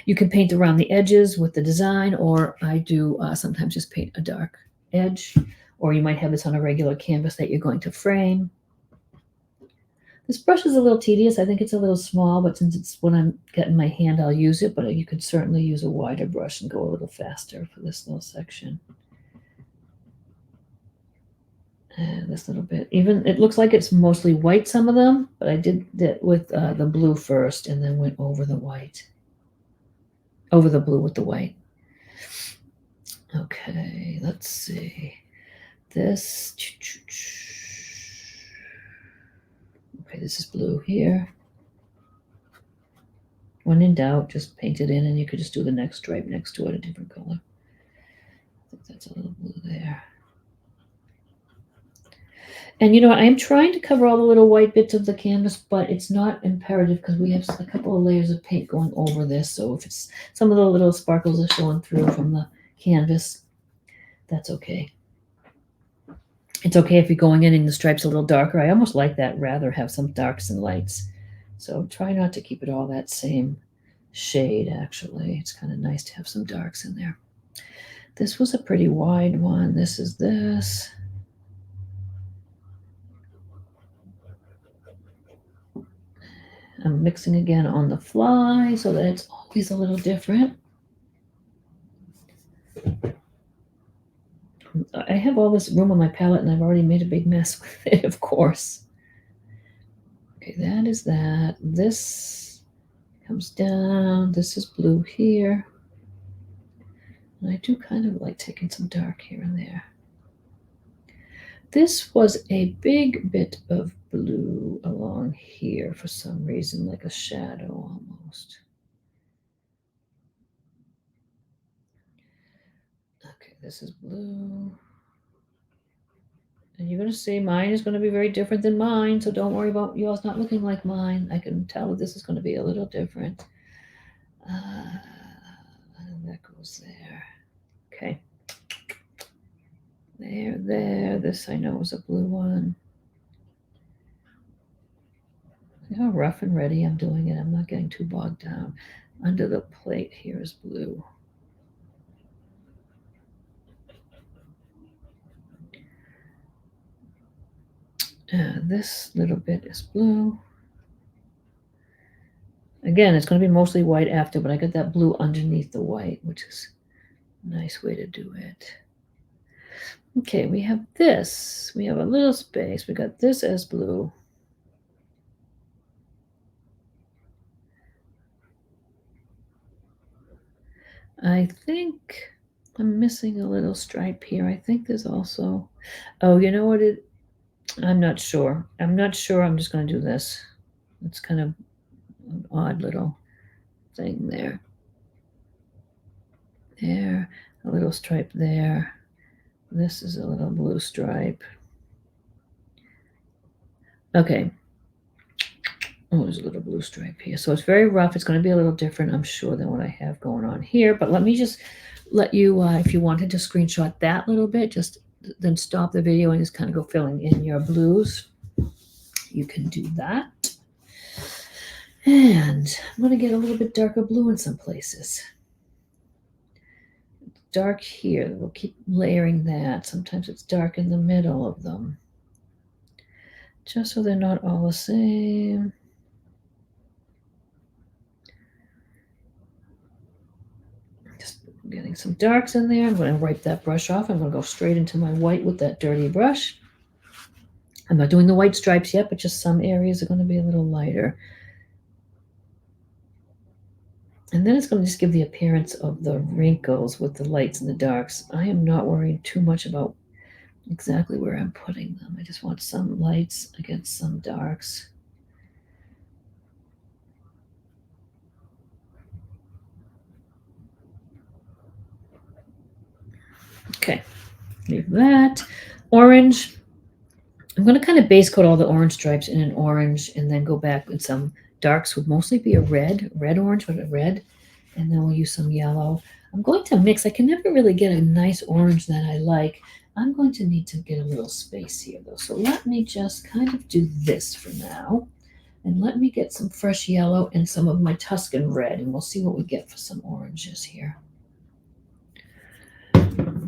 You can paint around the edges with the design, or I do sometimes just paint a dark edge, or you might have this on a regular canvas that you're going to frame. This brush is a little tedious. I think it's a little small, but since it's when I'm getting my hand, I'll use it, but you could certainly use a wider brush and go a little faster for this little section. And this little bit, even it looks like it's mostly white, some of them, but I did that with the blue first and then went over the white, over the blue with the white. Okay, let's see. This, okay, this is blue here. When in doubt, just paint it in and you could just do the next stripe next to it, a different color. I think that's a little blue there. And I am trying to cover all the little white bits of the canvas, but it's not imperative because we have a couple of layers of paint going over this. So if it's some of the little sparkles are showing through from the canvas, that's okay. It's okay if you're going in and the stripe's a little darker. I almost like that, rather have some darks and lights. So try not to keep it all that same shade, actually. It's kind of nice to have some darks in there. This was a pretty wide one. This is this. I'm mixing again on the fly so that it's always a little different. I have all this room on my palette and I've already made a big mess with it, of course. Okay, that is that. This comes down. This is blue here. And I do kind of like taking some dark here and there. This was a big bit of blue along here for some reason, like a shadow almost. Okay, this is blue. And you're going to see mine is going to be very different than mine, so don't worry about yours not looking like mine. I can tell that this is going to be a little different. And that goes there. Okay. There. This I know is a blue one. See how rough and ready I'm doing it. I'm not getting too bogged down. Under the plate here is blue. This little bit is blue. Again, it's going to be mostly white after, but I got that blue underneath the white, which is a nice way to do it. Okay, we have this. We have a little space. We got this as blue. I think I'm missing a little stripe here. I think there's also, oh, you know what I'm not sure. I'm just going to do this. It's kind of an odd little thing there. There, a little stripe there. This is a little blue stripe. Okay. Oh, there's a little blue stripe here. So it's very rough. It's going to be a little different, I'm sure, than what I have going on here. But let me just let you, if you wanted to screenshot that little bit, just then stop the video and just kind of go filling in your blues. You can do that. And I'm going to get a little bit darker blue in some places. Dark here. We'll keep layering that. Sometimes it's dark in the middle of them. Just so they're not all the same. Just getting some darks in there. I'm going to wipe that brush off. I'm going to go straight into my white with that dirty brush. I'm not doing the white stripes yet, but just some areas are going to be a little lighter. And then it's going to just give the appearance of the wrinkles with the lights and the darks. I am not worrying too much about exactly where I'm putting them. I just want some lights against some darks. Okay, leave that. Orange. I'm going to kind of base coat all the orange stripes in an orange and then go back with some darks. Would mostly be a red orange with a red, and then we'll use some yellow. I'm going to mix. I can never really get a nice orange that I like. I'm going to need to get a little space here though. So let me just kind of do this for now. And let me get some fresh yellow and some of my Tuscan red, and we'll see what we get for some oranges here.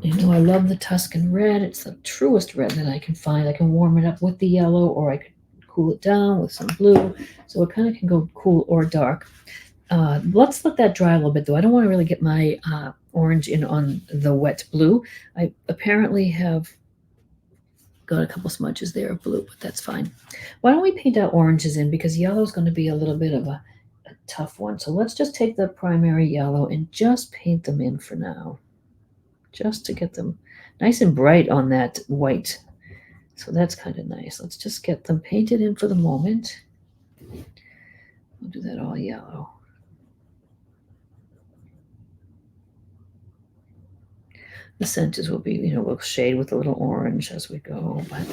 You know, I love the Tuscan red. It's the truest red that I can find. I can warm it up with the yellow, or I could cool it down with some blue. So it kind of can go cool or dark. Let's let that dry a little bit, though. I don't want to really get my orange in on the wet blue. I apparently have got a couple smudges there of blue, but that's fine. Why don't we paint our oranges in, because yellow is going to be a little bit of a tough one. So let's just take the primary yellow and just paint them in for now, just to get them nice and bright on that white. So that's kind of nice. Let's just get them painted in for the moment. We'll do that all yellow. The centers will be, we'll shade with a little orange as we go, but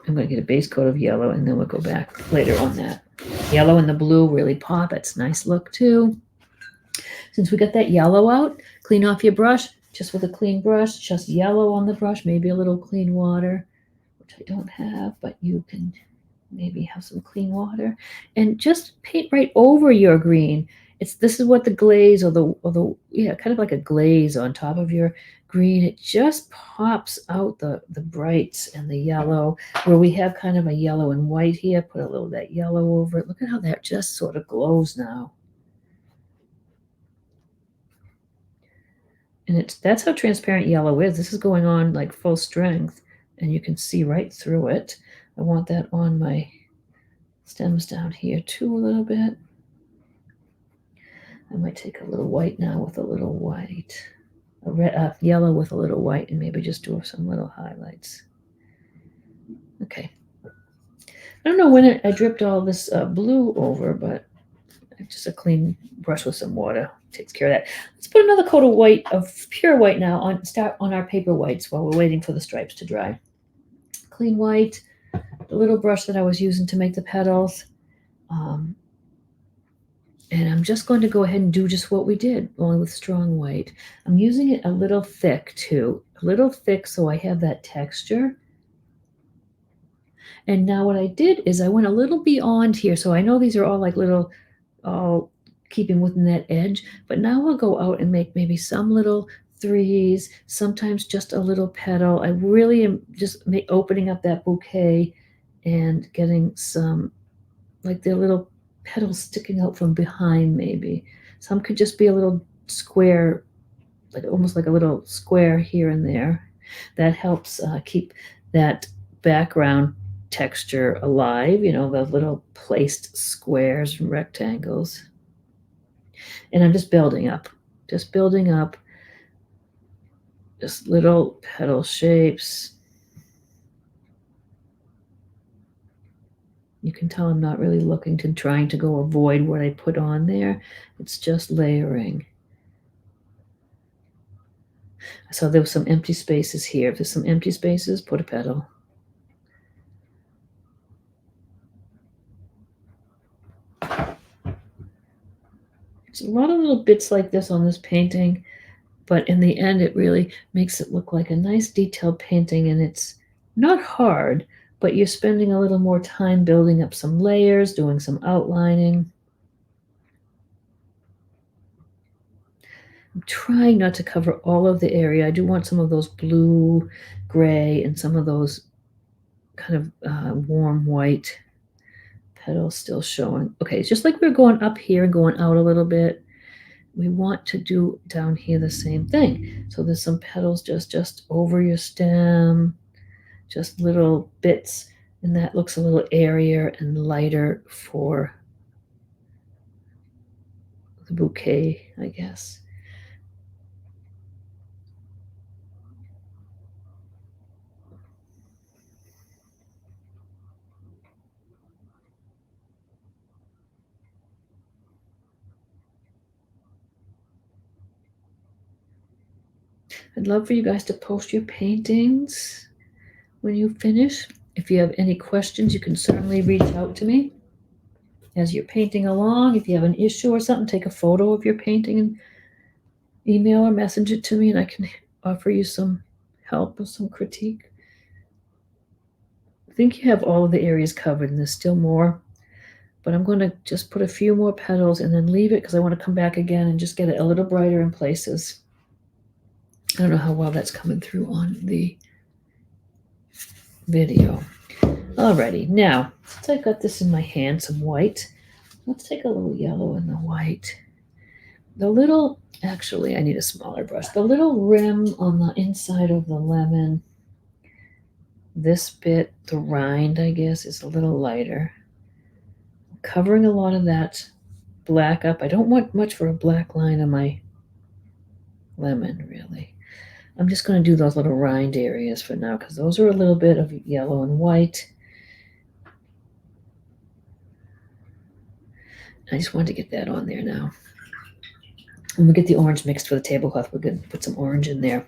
I'm going to get a base coat of yellow, and then we'll go back later on that. Yellow and the blue really pop. It's a nice look too. Since we got that yellow out, clean off your brush, just with a clean brush, just yellow on the brush, maybe a little clean water, which I don't have, but you can maybe have some clean water, and just paint right over your green. This is what the glaze or the yeah, kind of like a glaze on top of your green. It just pops out the brights and the yellow, where we have kind of a yellow and white here. Put a little of that yellow over it. Look at how that just sort of glows now. And that's how transparent yellow is. This is going on like full strength, and you can see right through it. I want that on my stems down here too a little bit. I might take a little white now with a little white, yellow with a little white, and maybe just do some little highlights. Okay. I don't know when I dripped all this blue over, but just a clean brush with some water takes care of that. Let's put another coat of white, of pure white now, start on our paper whites while we're waiting for the stripes to dry. Clean white, the little brush that I was using to make the petals. And I'm just going to go ahead and do just what we did, only with strong white. I'm using it a little thick too, a little thick so I have that texture. And now what I did is I went a little beyond here. So I know these are all like little, all keeping within that edge, but now I'll go out and make maybe some little threes, sometimes just a little petal. I really am just opening up that bouquet and getting some, like the little petals sticking out from behind maybe. Some could just be a little square, like almost like a little square here and there. That helps keep that background texture alive, you know, the little placed squares and rectangles. And I'm just building up, just little petal shapes. You can tell I'm not really trying to go avoid what I put on there. It's just layering. So there were some empty spaces here. If there's some empty spaces, put a petal. There's a lot of little bits like this on this painting, but in the end, it really makes it look like a nice detailed painting, and it's not hard, but you're spending a little more time building up some layers, doing some outlining. I'm trying not to cover all of the area. I do want some of those blue, gray, and some of those kind of warm white petals still showing. Okay, it's just like we're going up here and going out a little bit. We want to do down here the same thing. So there's some petals just over your stem, just little bits, and that looks a little airier and lighter for the bouquet, I guess. I'd love for you guys to post your paintings when you finish. If you have any questions, you can certainly reach out to me as you're painting along. If you have an issue or something, take a photo of your painting and email or message it to me, and I can offer you some help or some critique. I think you have all of the areas covered, and there's still more, but I'm going to just put a few more petals and then leave it because I want to come back again and just get it a little brighter in places. I don't know how well that's coming through on the video. Alrighty, now since I've got this in my hand, some white, let's take a little yellow in the white. The little, actually I need a smaller brush, the little rim on the inside of the lemon, this bit, the rind I guess, is a little lighter. I'm covering a lot of that black up. I don't want much for a black line on my lemon really. I'm just going to do those little rind areas for now because those are a little bit of yellow and white. I just wanted to get that on there now. And we'll get the orange mixed for the tablecloth. We're going to put some orange in there.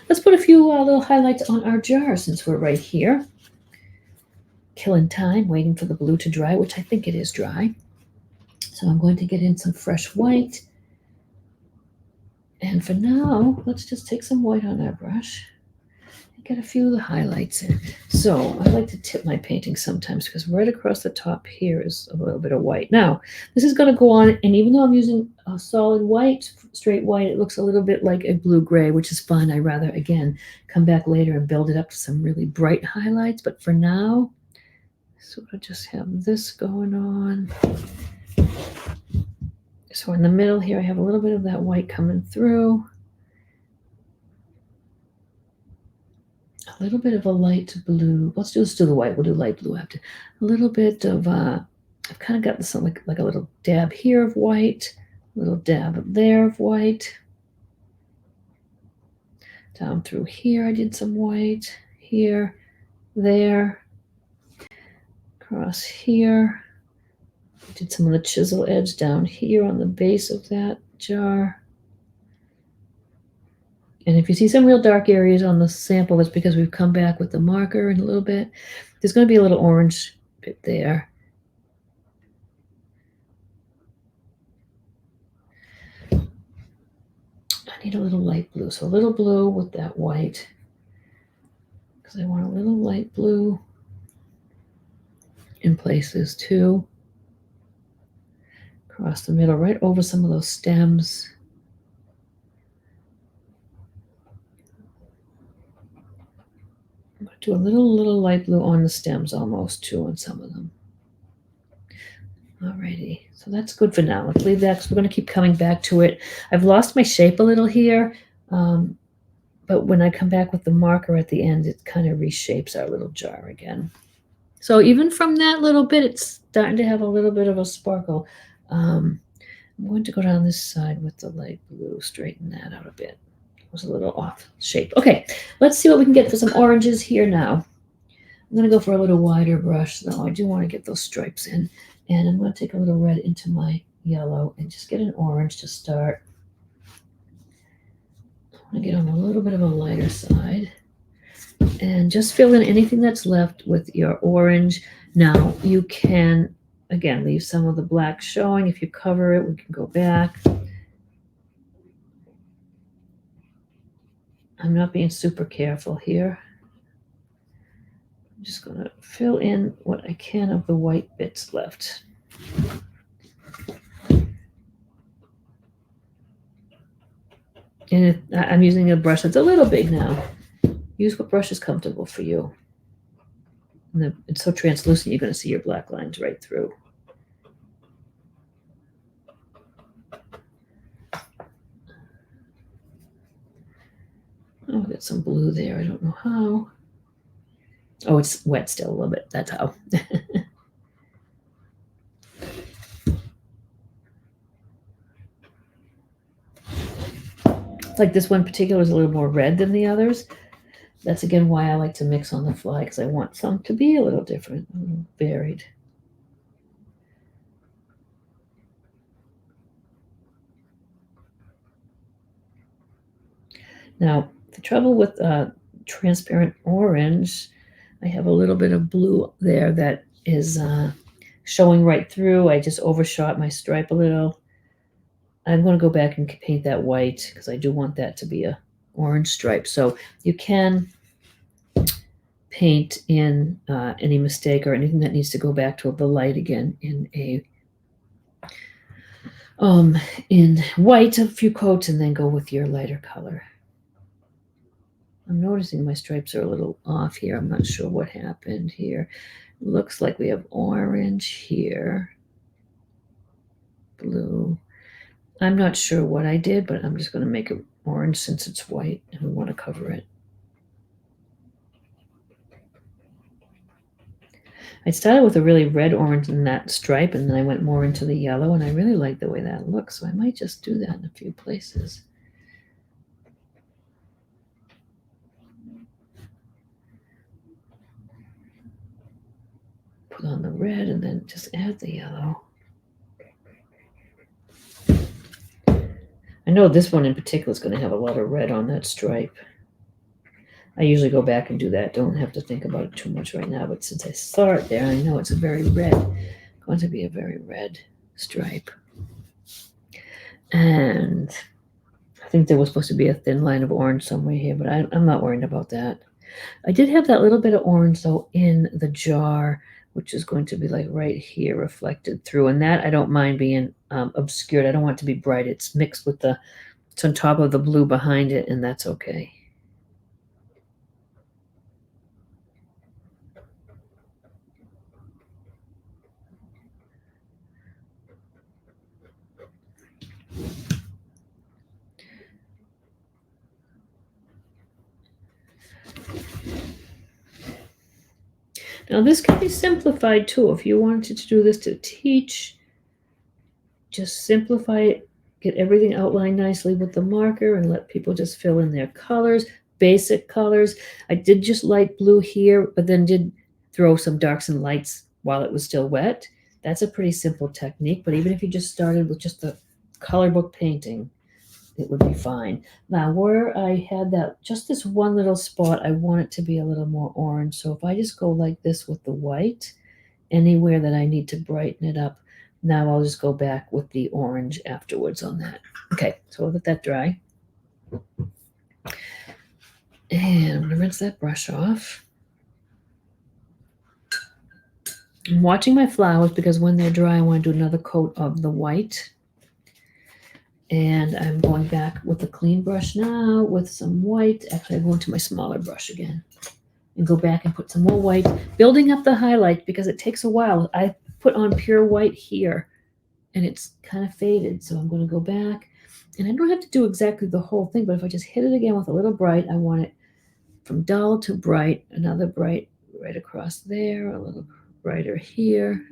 Let's put a few little highlights on our jar since we're right here. Killing time, waiting for the blue to dry, which I think it is dry. So I'm going to get in some fresh white. And for now, let's just take some white on our brush and get a few of the highlights in. So I like to tip my painting sometimes because right across the top here is a little bit of white. Now, this is going to go on, and even though I'm using a solid white, straight white, it looks a little bit like a blue-gray, which is fun. I'd rather, again, come back later and build it up to some really bright highlights. But for now, sort of just have this going on. So in the middle here, I have a little bit of that white coming through. A little bit of a light blue. Let's do the white. We'll do light blue after. A little bit of, I've kind of got this like a little dab here of white, a little dab up there of white. Down through here, I did some white. Here, there. Across here. Did some of the chisel edge down here on the base of that jar. And if you see some real dark areas on the sample, it's because we've come back with the marker in a little bit. There's going to be a little orange bit there. I need a little light blue. So a little blue with that white. Because I want a little light blue in places too. Across the middle, right over some of those stems. I'm going to do a little light blue on the stems almost too on some of them. Alrighty, so that's good for now. Let's leave that because we're going to keep coming back to it. I've lost my shape a little here, but when I come back with the marker at the end, it kind of reshapes our little jar again. So even from that little bit, it's starting to have a little bit of a sparkle. I'm going to go down this side with the light blue, straighten that out a bit. Was a little off shape. Okay, let's see what we can get for some oranges here now. I'm going to go for a little wider brush, though. I do want to get those stripes in. And I'm going to take a little red into my yellow and just get an orange to start. I want to get on a little bit of a lighter side. And just fill in anything that's left with your orange. Now, you can, again, leave some of the black showing. If you cover it, we can go back. I'm not being super careful here. I'm just going to fill in what I can of the white bits left. And I'm using a brush that's a little big now. Use what brush is comfortable for you. And it's so translucent, you're going to see your black lines right through. Oh, I got some blue there. I don't know how. Oh, it's wet still a little bit. That's how. Like this one particular is a little more red than the others. That's again why I like to mix on the fly, because I want some to be a little different, a little varied. Now, the trouble with transparent orange, I have a little bit of blue there that is showing right through. I just overshot my stripe a little. I'm going to go back and paint that white because I do want that to be a orange stripe. So you can paint in any mistake or anything that needs to go back to the light again in white a few coats and then go with your lighter color. I'm noticing my stripes are a little off here. I'm not sure what happened here. Looks like we have orange here, blue. I'm not sure what I did, but I'm just going to make it orange since it's white and we want to cover it. I started with a really red orange in that stripe, and then I went more into the yellow, and I really like the way that looks, so I might just do that in a few places. Put on the red and then just add the yellow. I know this one in particular is going to have a lot of red on that stripe. I usually go back and do that. Don't have to think about it too much right now, but since I saw it there, I know it's a very red, going to be a very red stripe. And I think there was supposed to be a thin line of orange somewhere here, but I'm not worried about that. I did have that little bit of orange though in the jar, which is going to be like right here reflected through. And that I don't mind being obscured. I don't want it to be bright. It's mixed with it's on top of the blue behind it, and that's okay. Now this can be simplified too. If you wanted to do this to teach, just simplify it, get everything outlined nicely with the marker and let people just fill in their colors, basic colors. I did just light blue here, but then did throw some darks and lights while it was still wet. That's a pretty simple technique, but even if you just started with just the color book painting, it would be fine. Now where I had that, just this one little spot, I want it to be a little more orange. So if I just go like this with the white, anywhere that I need to brighten it up, now I'll just go back with the orange afterwards on that. Okay, so I'll let that dry. And I'm gonna rinse that brush off. I'm watching my flowers because when they're dry, I want to do another coat of the white. And I'm going back with a clean brush now with some white. Actually, I'm going to my smaller brush again and go back and put some more white, building up the highlight because it takes a while. I put on pure white here and it's kind of faded. So I'm going to go back, and I don't have to do exactly the whole thing, but if I just hit it again with a little bright, I want it from dull to bright, another bright right across there, a little brighter here,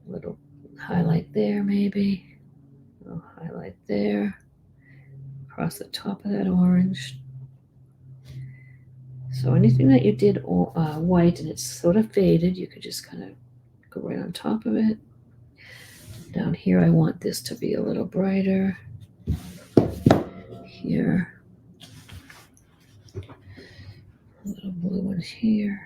a little highlight there maybe, a little highlight there, across the top of that orange. So anything that you did white and it's sort of faded, you could just kind of go right on top of it. Down here, I want this to be a little brighter. Here, a little blue one here.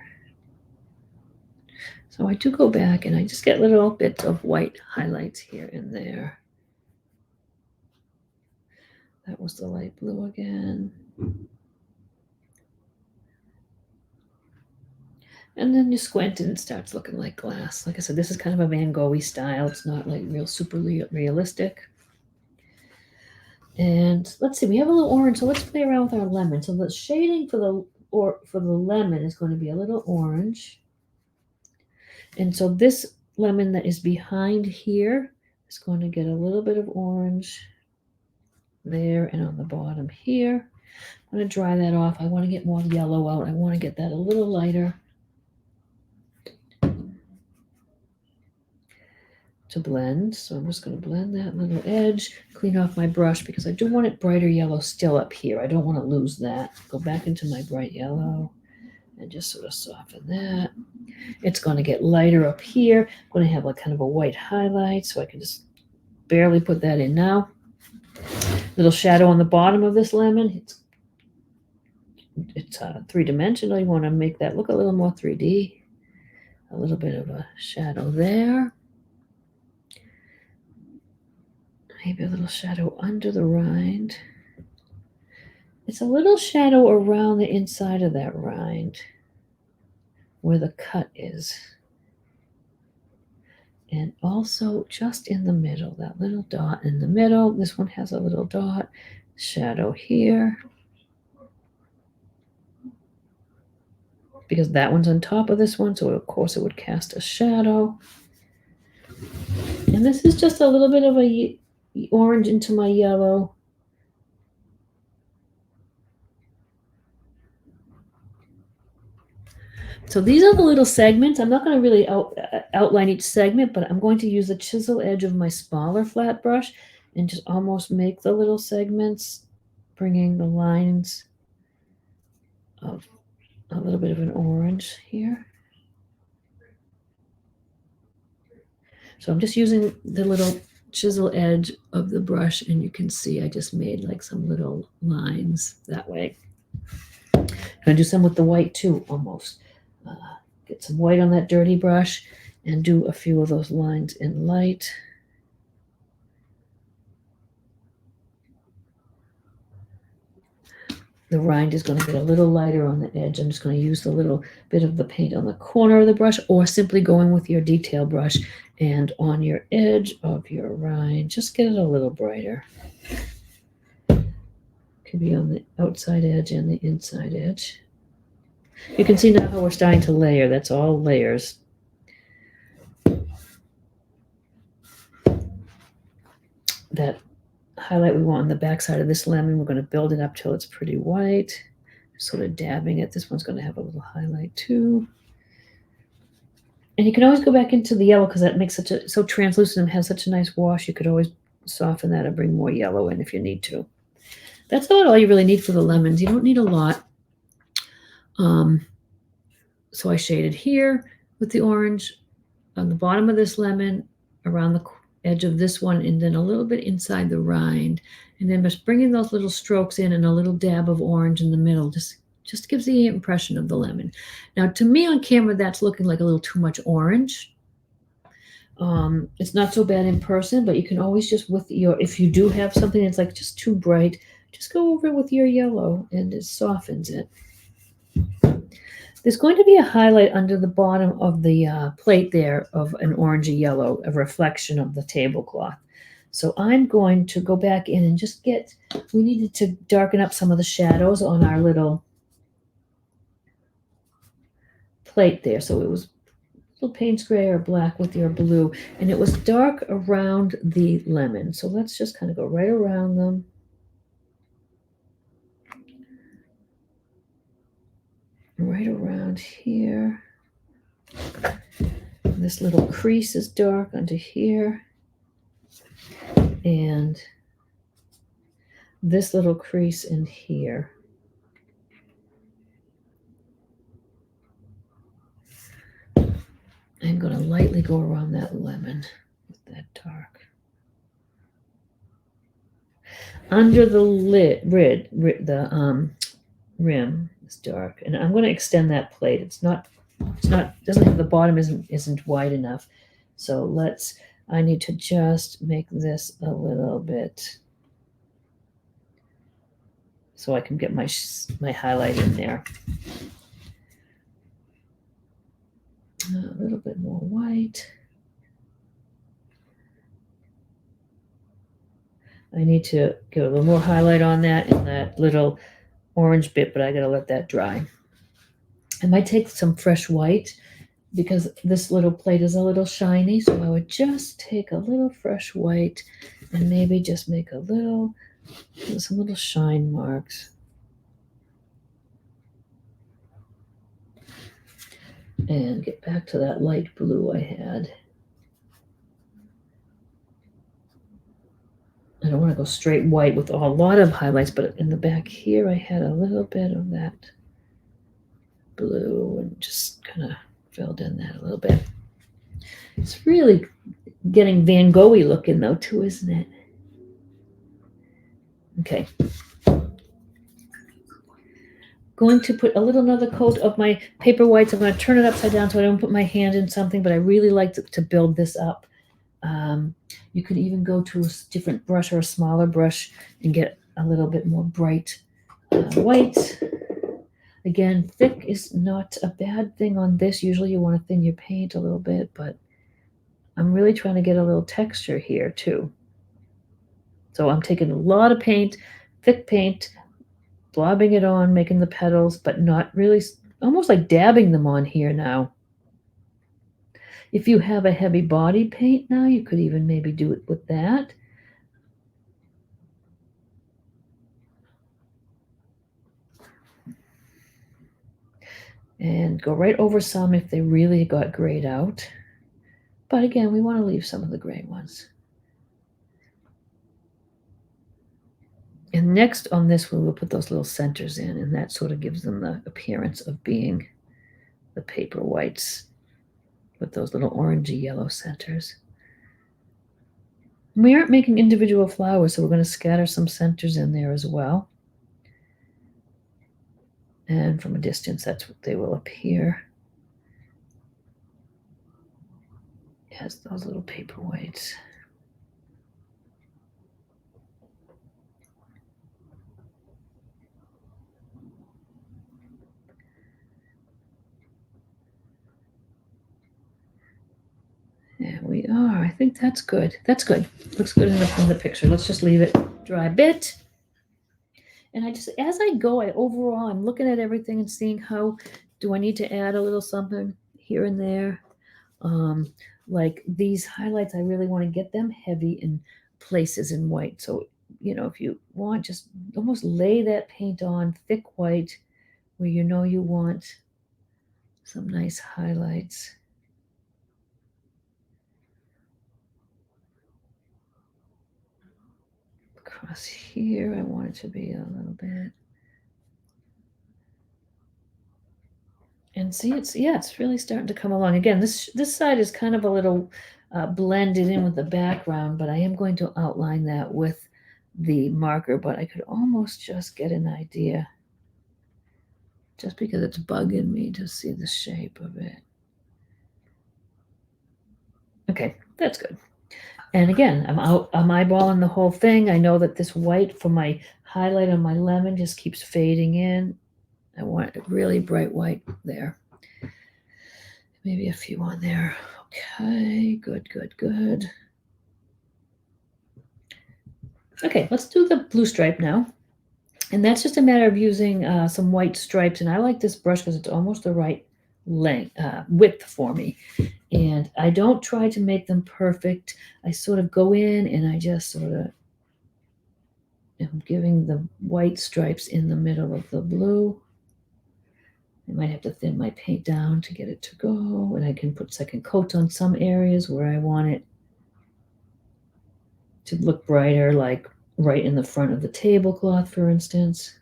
So I do go back and I just get little bits of white highlights here and there. That was the light blue again. And then you squint and it starts looking like glass. Like I said, this is kind of a Van Gogh-y style. It's not like real super realistic. And let's see, we have a little orange, so let's play around with our lemon. So the shading for the lemon is going to be a little orange. And so this lemon that is behind here is going to get a little bit of orange there and on the bottom here. I'm going to dry that off. I want to get more yellow out. I want to get that a little lighter to blend. So I'm just going to blend that little edge, clean off my brush because I do want it brighter yellow still up here. I don't want to lose that. Go back into my bright yellow and just sort of soften that. It's going to get lighter up here. I'm going to have like kind of a white highlight, so I can just barely put that in now. Little shadow on the bottom of this lemon. It's three-dimensional. You want to make that look a little more 3D. A little bit of a shadow there. Maybe a little shadow under the rind. It's a little shadow around the inside of that rind where the cut is. And also just in the middle, that little dot in the middle. This one has a little dot, shadow here. Because that one's on top of this one, so of course it would cast a shadow. And this is just a little bit of a orange into my yellow. So these are the little segments. I'm not going to really outline each segment, but I'm going to use the chisel edge of my smaller flat brush and just almost make the little segments, bringing the lines of a little bit of an orange here. So I'm just using the little chisel edge of the brush, and you can see I just made like some little lines that way. I'm going to do some with the white too, almost. Get some white on that dirty brush and do a few of those lines in light. the rind is going to get a little lighter on the edge. I'm just going to use a little bit of the paint on the corner of the brush, or simply going with your detail brush and on your edge of your rind, just get it a little brighter. Could be on the outside edge and the inside edge. You can see now how we're starting to layer. That's all layers. That highlight we want on the back side of this lemon, we're going to build it up till it's pretty white, sort of dabbing it. This one's going to have a little highlight too. And you can always go back into the yellow because that makes so translucent and has such a nice wash. You could always soften that and bring more yellow in if you need to. That's about all you really need for the lemons. You don't need a lot. So I shaded here with the orange on the bottom of this lemon, around the edge of this one, and then a little bit inside the rind. And then just bringing those little strokes in and a little dab of orange in the middle just gives the impression of the lemon. Now, to me on camera, that's looking like a little too much orange. It's not so bad in person, but you can always just if you do have something that's like just too bright, just go over it with your yellow and it softens it. There's going to be a highlight under the bottom of the plate there of an orangey yellow, a reflection of the tablecloth. So I'm going to go back in and just we needed to darken up some of the shadows on our little plate there. So it was a little Payne's gray or black with your blue, and it was dark around the lemon. So let's just kind of go right around them. Right around here. This little crease is dark under here. And this little crease in here. I'm going to lightly go around that lemon with that dark. Under the rim is dark, and I'm going to extend that plate. Doesn't have the bottom isn't wide enough. So I need to just make this a little bit so I can get my highlight in there. A little bit more white. I need to get a little more highlight on that and that little orange bit, but I gotta let that dry. I might take some fresh white because this little plate is a little shiny, so I would just take a little fresh white and maybe just make some little shine marks. And get back to that light blue I had. I don't want to go straight white with a lot of highlights, but in the back here I had a little bit of that blue and just kind of filled in that a little bit. It's really getting Van Gogh-y looking though too, isn't it? Okay. Going to put another coat of my Paperwhites. I'm going to turn it upside down so I don't put my hand in something, but I really like to build this up. You could even go to a different brush or a smaller brush and get a little bit more bright white. Again, thick is not a bad thing on this. Usually you want to thin your paint a little bit, but I'm really trying to get a little texture here too. So I'm taking a lot of paint, thick paint, blobbing it on, making the petals, but not really, almost like dabbing them on here now. If you have a heavy body paint now, you could even maybe do it with that. And go right over some if they really got grayed out. But again, we want to leave some of the gray ones. And next on this one, we'll put those little centers in, and that sort of gives them the appearance of being the Paperwhites with those little orangey yellow centers. And we aren't making individual flowers, so we're going to scatter some centers in there as well. And from a distance, that's what they will appear as those little Paperwhites. There we are. I think that's good. That's good. Looks good in the picture. Let's just leave it dry a bit. And I just, as I go, I'm looking at everything and seeing how, do I need to add a little something here and there? Um, like these highlights, I really want to get them heavy in places in white. So, if you want, just almost lay that paint on thick white where you want some nice highlights. Across here, I want it to be a little bit. And see, it's really starting to come along. Again, this side is kind of a little blended in with the background, but I am going to outline that with the marker, but I could almost just get an idea just because it's bugging me to see the shape of it. Okay, that's good. And again, I'm eyeballing the whole thing. I know that this white for my highlight on my lemon just keeps fading in. I want a really bright white there. Maybe a few on there. Okay, good, good, good. Okay, let's do the blue stripe now. And that's just a matter of using some white stripes. And I like this brush because it's almost the right length, width for me. And I don't try to make them perfect. I sort of go in and I just sort of am giving the white stripes in the middle of the blue. I might have to thin my paint down to get it to go. And I can put second coats on some areas where I want it to look brighter, like right in the front of the tablecloth, for instance.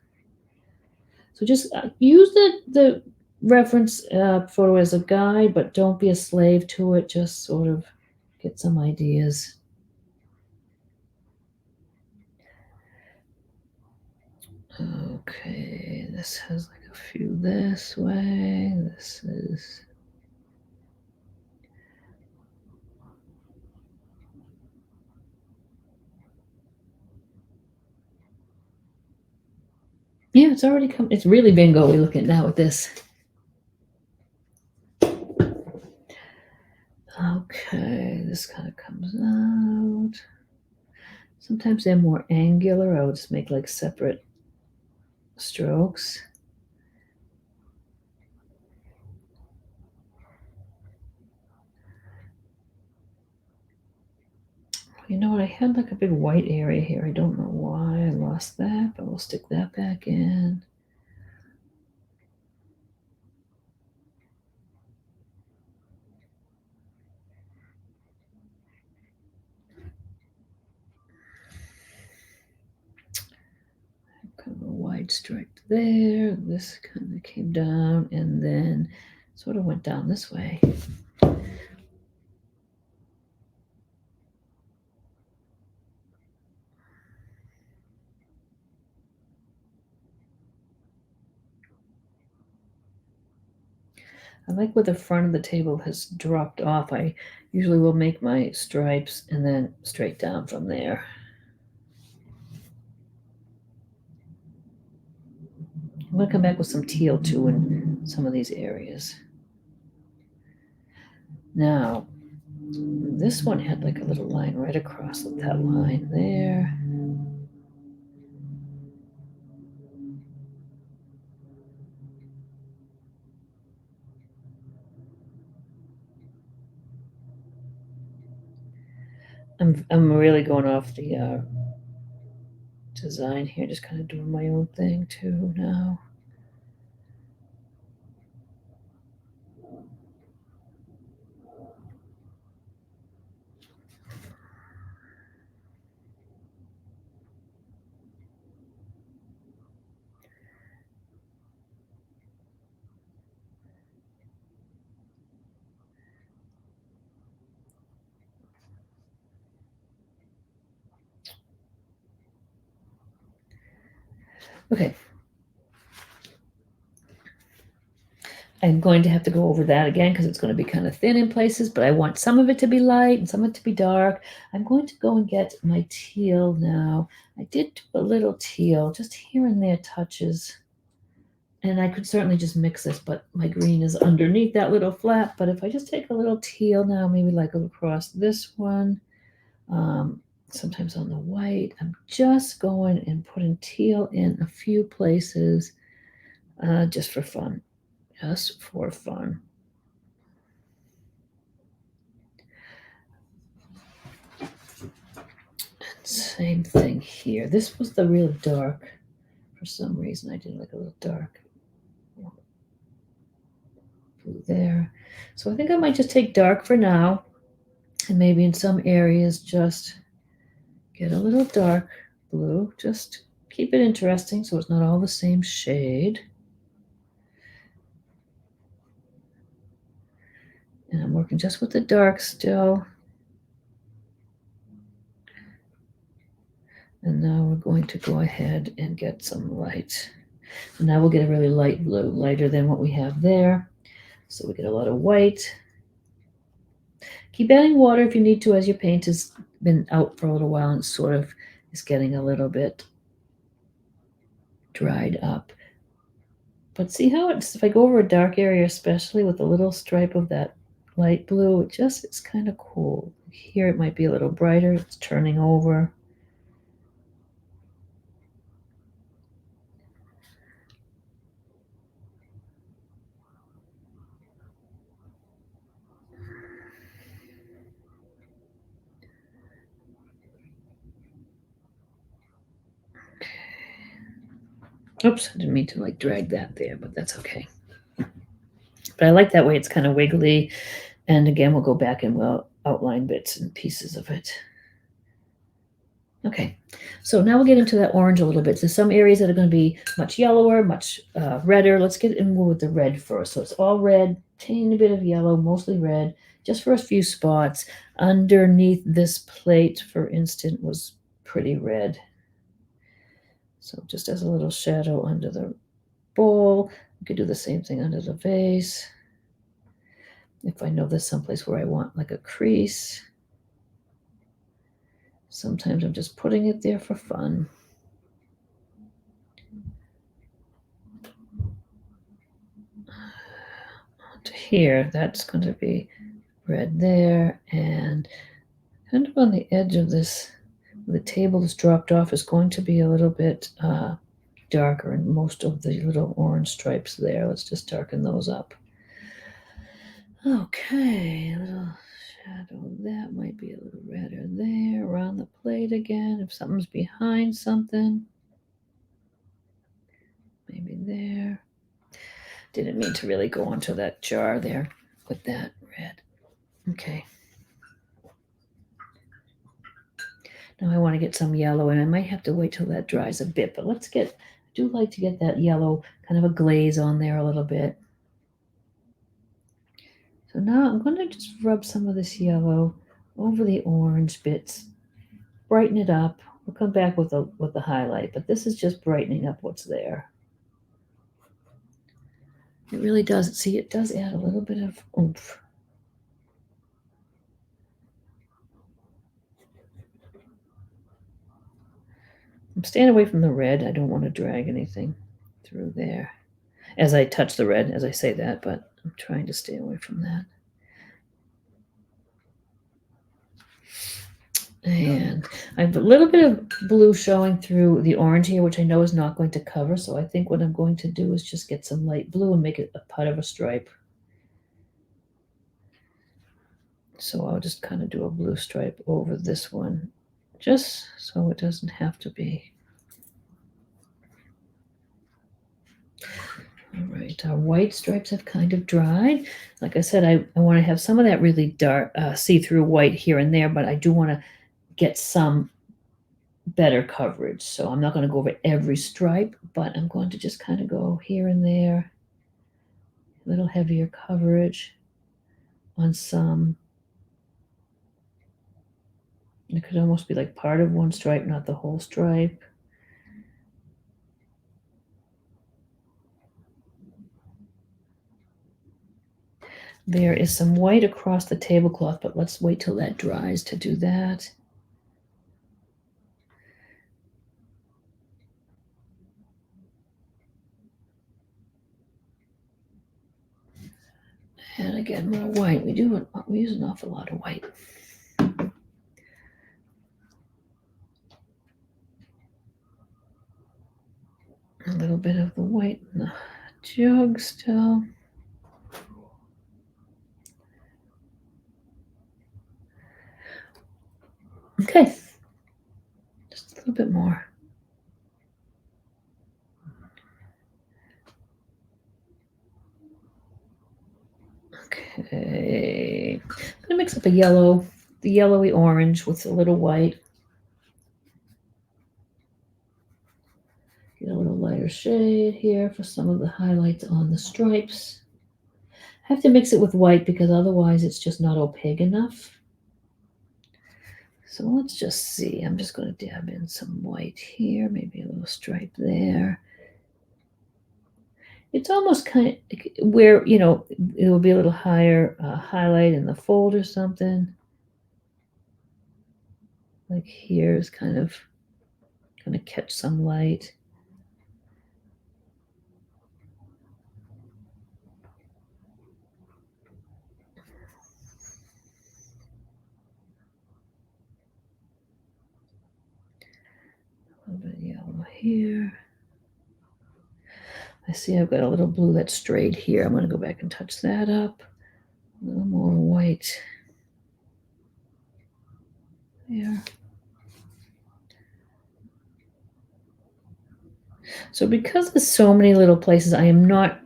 So just use the reference photo as a guide, but don't be a slave to it. Just sort of get some ideas. Okay, this has like a few this way. This is... Yeah, it's already come. It's really bingo-y looking now with this. Okay, this kind of comes out. Sometimes they're more angular. I would just make like separate strokes. You know what? I had like a big white area here. I don't know why I lost that, but we'll stick that back in. Kind of a wide stripe there. This kind of came down and then sort of went down this way. I like where the front of the table has dropped off. I usually will make my stripes and then straight down from there. I'm going to come back with some teal too in some of these areas. Now, this one had like a little line right across with that line there. I'm really going off the design here, just kind of doing my own thing too now. Okay. I'm going to have to go over that again because it's going to be kind of thin in places, but I want some of it to be light and some of it to be dark. I'm going to go and get my teal now. I did do a little teal, just here and there touches And I could certainly just mix this, but my green is underneath that little flap. But if I just take a little teal now, maybe like across this one, um, sometimes on the white, I'm just going and putting teal in a few places just for fun. Just for fun. Same thing here. This was the real dark. For some reason, I did like a little dark blue there. So I think I might just take dark for now, and maybe in some areas just get a little dark blue. Just keep it interesting so it's not all the same shade. And I'm working just with the dark still. And now we're going to go ahead and get some light. And now we'll get a really light blue, lighter than what we have there. So we get a lot of white. Keep adding water if you need to as your paint has been out for a little while and sort of is getting a little bit dried up. But see how it's, if I go over a dark area, especially with a little stripe of that light blue, it just is kind of cool. Here it might be a little brighter, it's turning over. Oops, I didn't mean to like drag that there, but that's okay. But I like that way, it's kind of wiggly. And again, we'll go back and we'll outline bits and pieces of it. Okay, so now we'll get into that orange a little bit. There's some areas that are going to be much yellower, much redder. Let's get in with the red first. So it's all red, teeny bit of yellow, mostly red, just for a few spots. Underneath this plate, for instance, was pretty red. So just as a little shadow under the bowl. We could do the same thing under the vase. If I know there's someplace where I want like a crease. Sometimes I'm just putting it there for fun. Here, that's going to be red there, and kind of on the edge of this, the table is dropped off, is going to be a little bit darker in most of the little orange stripes there. Let's just darken those up. Okay, a little shadow, that might be a little redder there, around the plate again. If something's behind something, maybe there. Didn't mean to really go onto that jar there with that red. Okay. Now I want to get some yellow, and I might have to wait till that dries a bit, but let's get, I do like to get that yellow, kind of a glaze on there a little bit. So now I'm going to just rub some of this yellow over the orange bits, brighten it up. We'll come back with the highlight, but this is just brightening up what's there. It really does, see, it does add a little bit of oomph. I'm staying away from the red. I don't want to drag anything through there as I touch the red, as I say that, but I'm trying to stay away from that. And I have a little bit of blue showing through the orange here, which I know is not going to cover. So I think what I'm going to do is just get some light blue and make it a part of a stripe. So I'll just kind of do a blue stripe over this one, just so it doesn't have to be. All right, our white stripes have kind of dried. Like I said, I want to have some of that really dark see-through white here and there, but I do want to get some better coverage. So I'm not going to go over every stripe, but I'm going to just kind of go here and there, a little heavier coverage on some. It could almost be like part of one stripe, not the whole stripe. There is some white across the tablecloth, but let's wait till that dries to do that. And again, more white. We use an awful lot of white. A little bit of the white in the jug still. Okay, just a little bit more. Okay, I'm gonna mix up the yellowy orange with a little white. Get a little lighter shade here for some of the highlights on the stripes. I have to mix it with white because otherwise it's just not opaque enough. So let's just see. I'm just going to dab in some white here, maybe a little stripe there. It's almost kind of where, it will be a little higher highlight in the fold or something. Like here is kind of going to catch some light. A little bit of yellow here. I see I've got a little blue that's strayed here. I'm going to go back and touch that up. A little more white there. So because there's so many little places, I am not,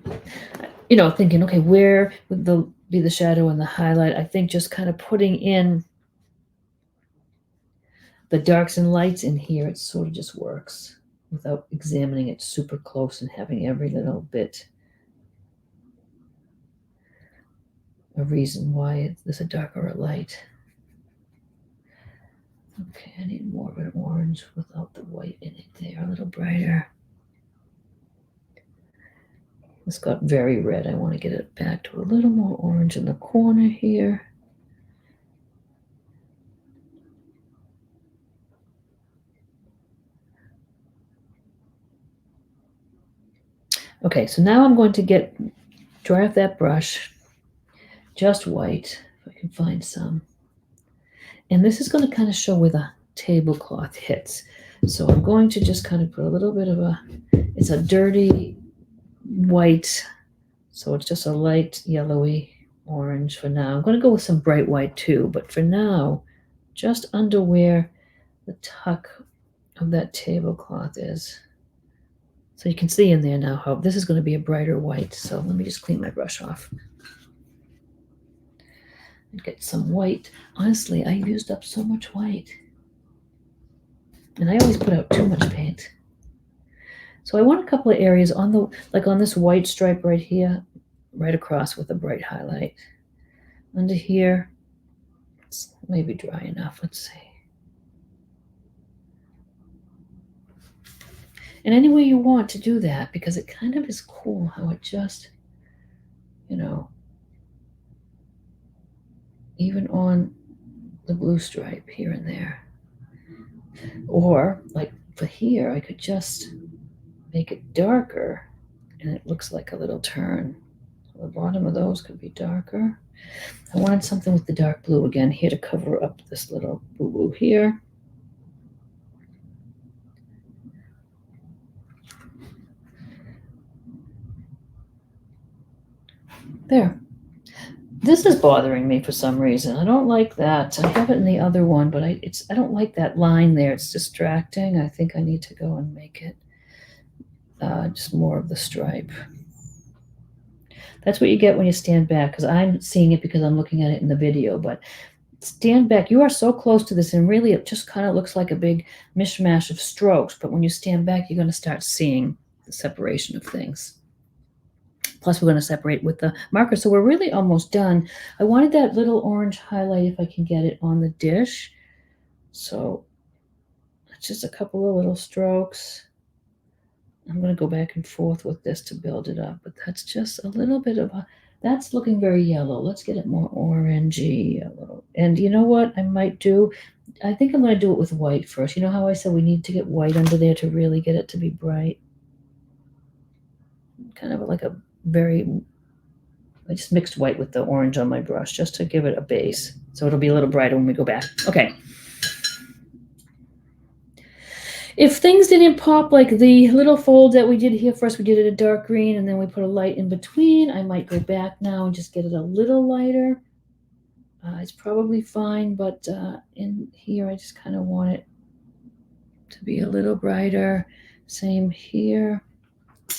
thinking, okay, where would be the shadow and the highlight? I think just kind of putting in the darks and lights in here, it sort of just works without examining it super close and having every little bit a reason why there's a dark or a light. Okay, I need more of an orange without the white in it there, a little brighter. This got very red. I want to get it back to a little more orange in the corner here. Okay, so now I'm going to dry off that brush, just white, if I can find some. And this is going to kind of show where the tablecloth hits. So I'm going to just kind of put a little bit of it's a dirty white, so it's just a light yellowy orange for now. I'm going to go with some bright white too, but for now, just under where the tuck of that tablecloth is. So you can see in there now how this is going to be a brighter white. So let me just clean my brush off and get some white. Honestly, I used up so much white. And I always put out too much paint. So I want a couple of areas on this white stripe right here, right across with a bright highlight. Under here, it's maybe dry enough. Let's see. And any way you want to do that, because it kind of is cool how it just, even on the blue stripe here and there. Or like for here, I could just make it darker and it looks like a little turn. So the bottom of those could be darker. I wanted something with the dark blue again here to cover up this little boo-boo here. There. This is bothering me for some reason. I don't like that. I have it in the other one, but I don't like that line there. It's distracting. I think I need to go and make it just more of the stripe. That's what you get when you stand back, because I'm seeing it because I'm looking at it in the video, but stand back. You are so close to this, and really it just kind of looks like a big mishmash of strokes, but when you stand back, you're going to start seeing the separation of things. Plus, we're going to separate with the marker. So we're really almost done. I wanted that little orange highlight if I can get it on the dish. So it's just a couple of little strokes. I'm going to go back and forth with this to build it up, but that's just a little bit of that's looking very yellow. Let's get it more orangey a little. And you know what I might do? I think I'm going to do it with white first. You know how I said we need to get white under there to really get it to be bright? Kind of like a very I just mixed white with the orange on my brush just to give it a base. So it'll be a little brighter when we go back. Okay. If things didn't pop, like the little fold that we did here first, we did it a dark green and then we put a light in between. I might go back now and just get it a little lighter. It's probably fine, but in here I just kind of want it to be a little brighter. Same here. I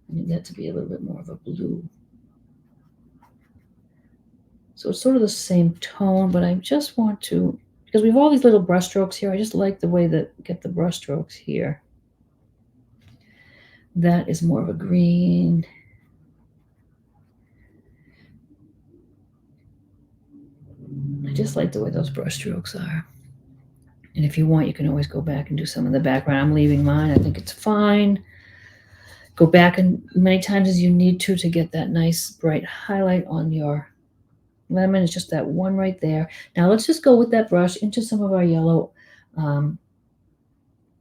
need that to be a little bit more of a blue. So it's sort of the same tone, but I just want to, because we have all these little brush strokes here, I just like the way that get the brush strokes here. That is more of a green. I just like the way those brush strokes are. And if you want, you can always go back and do some in the background. I'm leaving mine. I think it's fine. Go back and many times as you need to get that nice bright highlight on your lemon. It's just that one right there. Now let's just go with that brush into some of our yellow and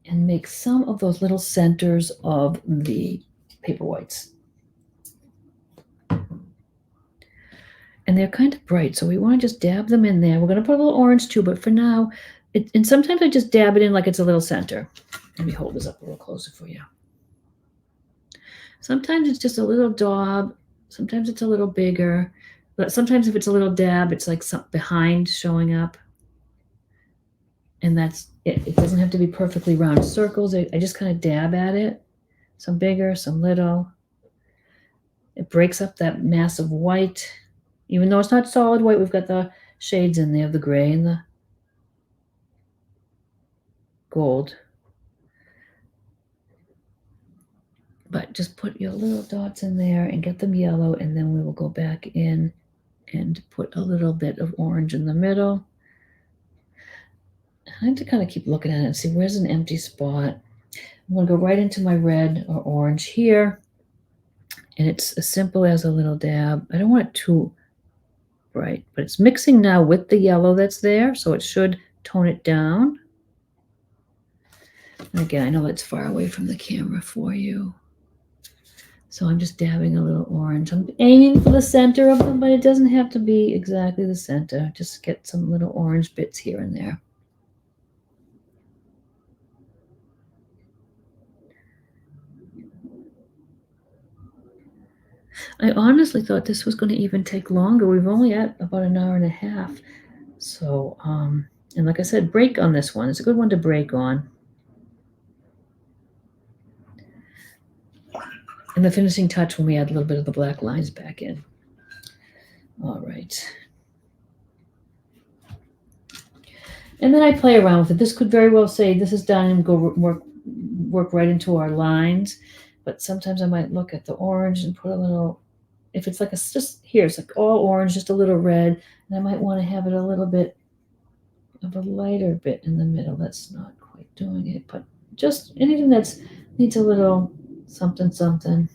make some of those little centers of the paper whites. And they're kind of bright, so we want to just dab them in there. We're going to put a little orange too, but for now, and sometimes I just dab it in like it's a little center. Let me hold this up a little closer for you. Sometimes it's just a little daub. Sometimes it's a little bigger. But sometimes if it's a little dab, it's like some behind showing up. And that's it. It doesn't have to be perfectly round circles. I just kind of dab at it. Some bigger, some little. It breaks up that mass of white. Even though it's not solid white, we've got the shades in there, the gray and the gold. But just put your little dots in there and get them yellow, and then we will go back in and put a little bit of orange in the middle. I have to kind of keep looking at it and see where's an empty spot. I'm going to go right into my red or orange here. And it's as simple as a little dab. I don't want it too bright, but it's mixing now with the yellow that's there, so it should tone it down. And again, I know it's far away from the camera for you. So I'm just dabbing a little orange. I'm aiming for the center of them, but it doesn't have to be exactly the center. Just get some little orange bits here and there. I honestly thought this was going to even take longer. We've only at about an hour and a half. So, and like I said, break on this one. It's a good one to break on. And the finishing touch when we add a little bit of the black lines back in. All right. And then I play around with it. This could very well say this is done and go work right into our lines. But sometimes I might look at the orange and put a little, if it's like just here, it's like all orange, just a little red. And I might want to have it a little bit of a lighter bit in the middle. That's not quite doing it, but just anything that needs a little something, something.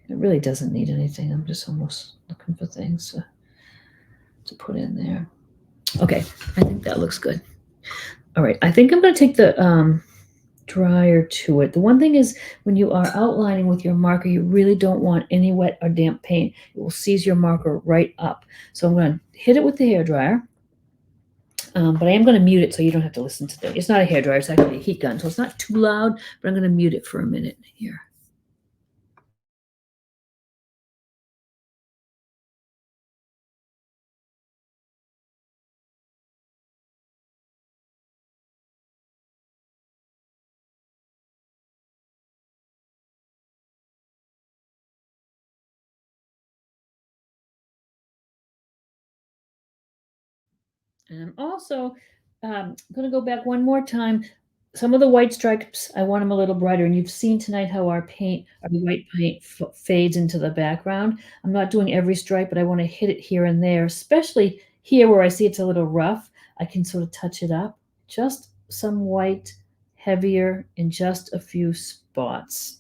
It really doesn't need anything. I'm just almost looking for things to put in there. Okay, I think that looks good. All right, I think I'm going to take the dryer to it. The one thing is when you are outlining with your marker, you really don't want any wet or damp paint. It will seize your marker right up. So I'm going to hit it with the hairdryer. But I am going to mute it so you don't have to listen to it. It's not a hairdryer, it's actually a heat gun, so it's not too loud, but I'm going to mute it for a minute here. And I'm also going to go back one more time. Some of the white stripes, I want them a little brighter. And you've seen tonight how our white paint fades into the background. I'm not doing every stripe, but I want to hit it here and there, especially here where I see it's a little rough. I can sort of touch it up. Just some white, heavier in just a few spots.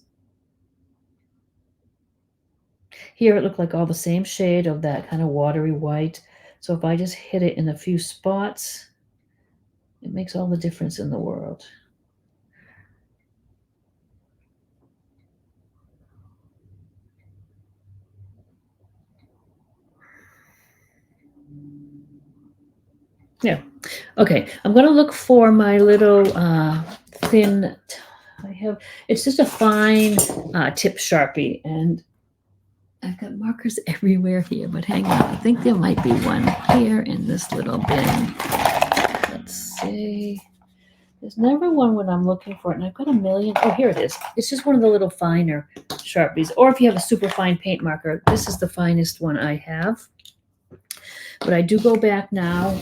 Here it looked like all the same shade of that kind of watery white. So if I just hit it in a few spots, it makes all the difference in the world. Yeah. Okay, I'm gonna look for my little thin. I have. It's just a fine tip Sharpie, and I've got markers everywhere here. But hang on, I think there might be one here in this little bin. Let's see. There's never one when I'm looking for it, and I've got a million. Oh, here it is. It's just one of the little finer Sharpies. Or if you have a super fine paint marker, this is the finest one I have. But I do go back now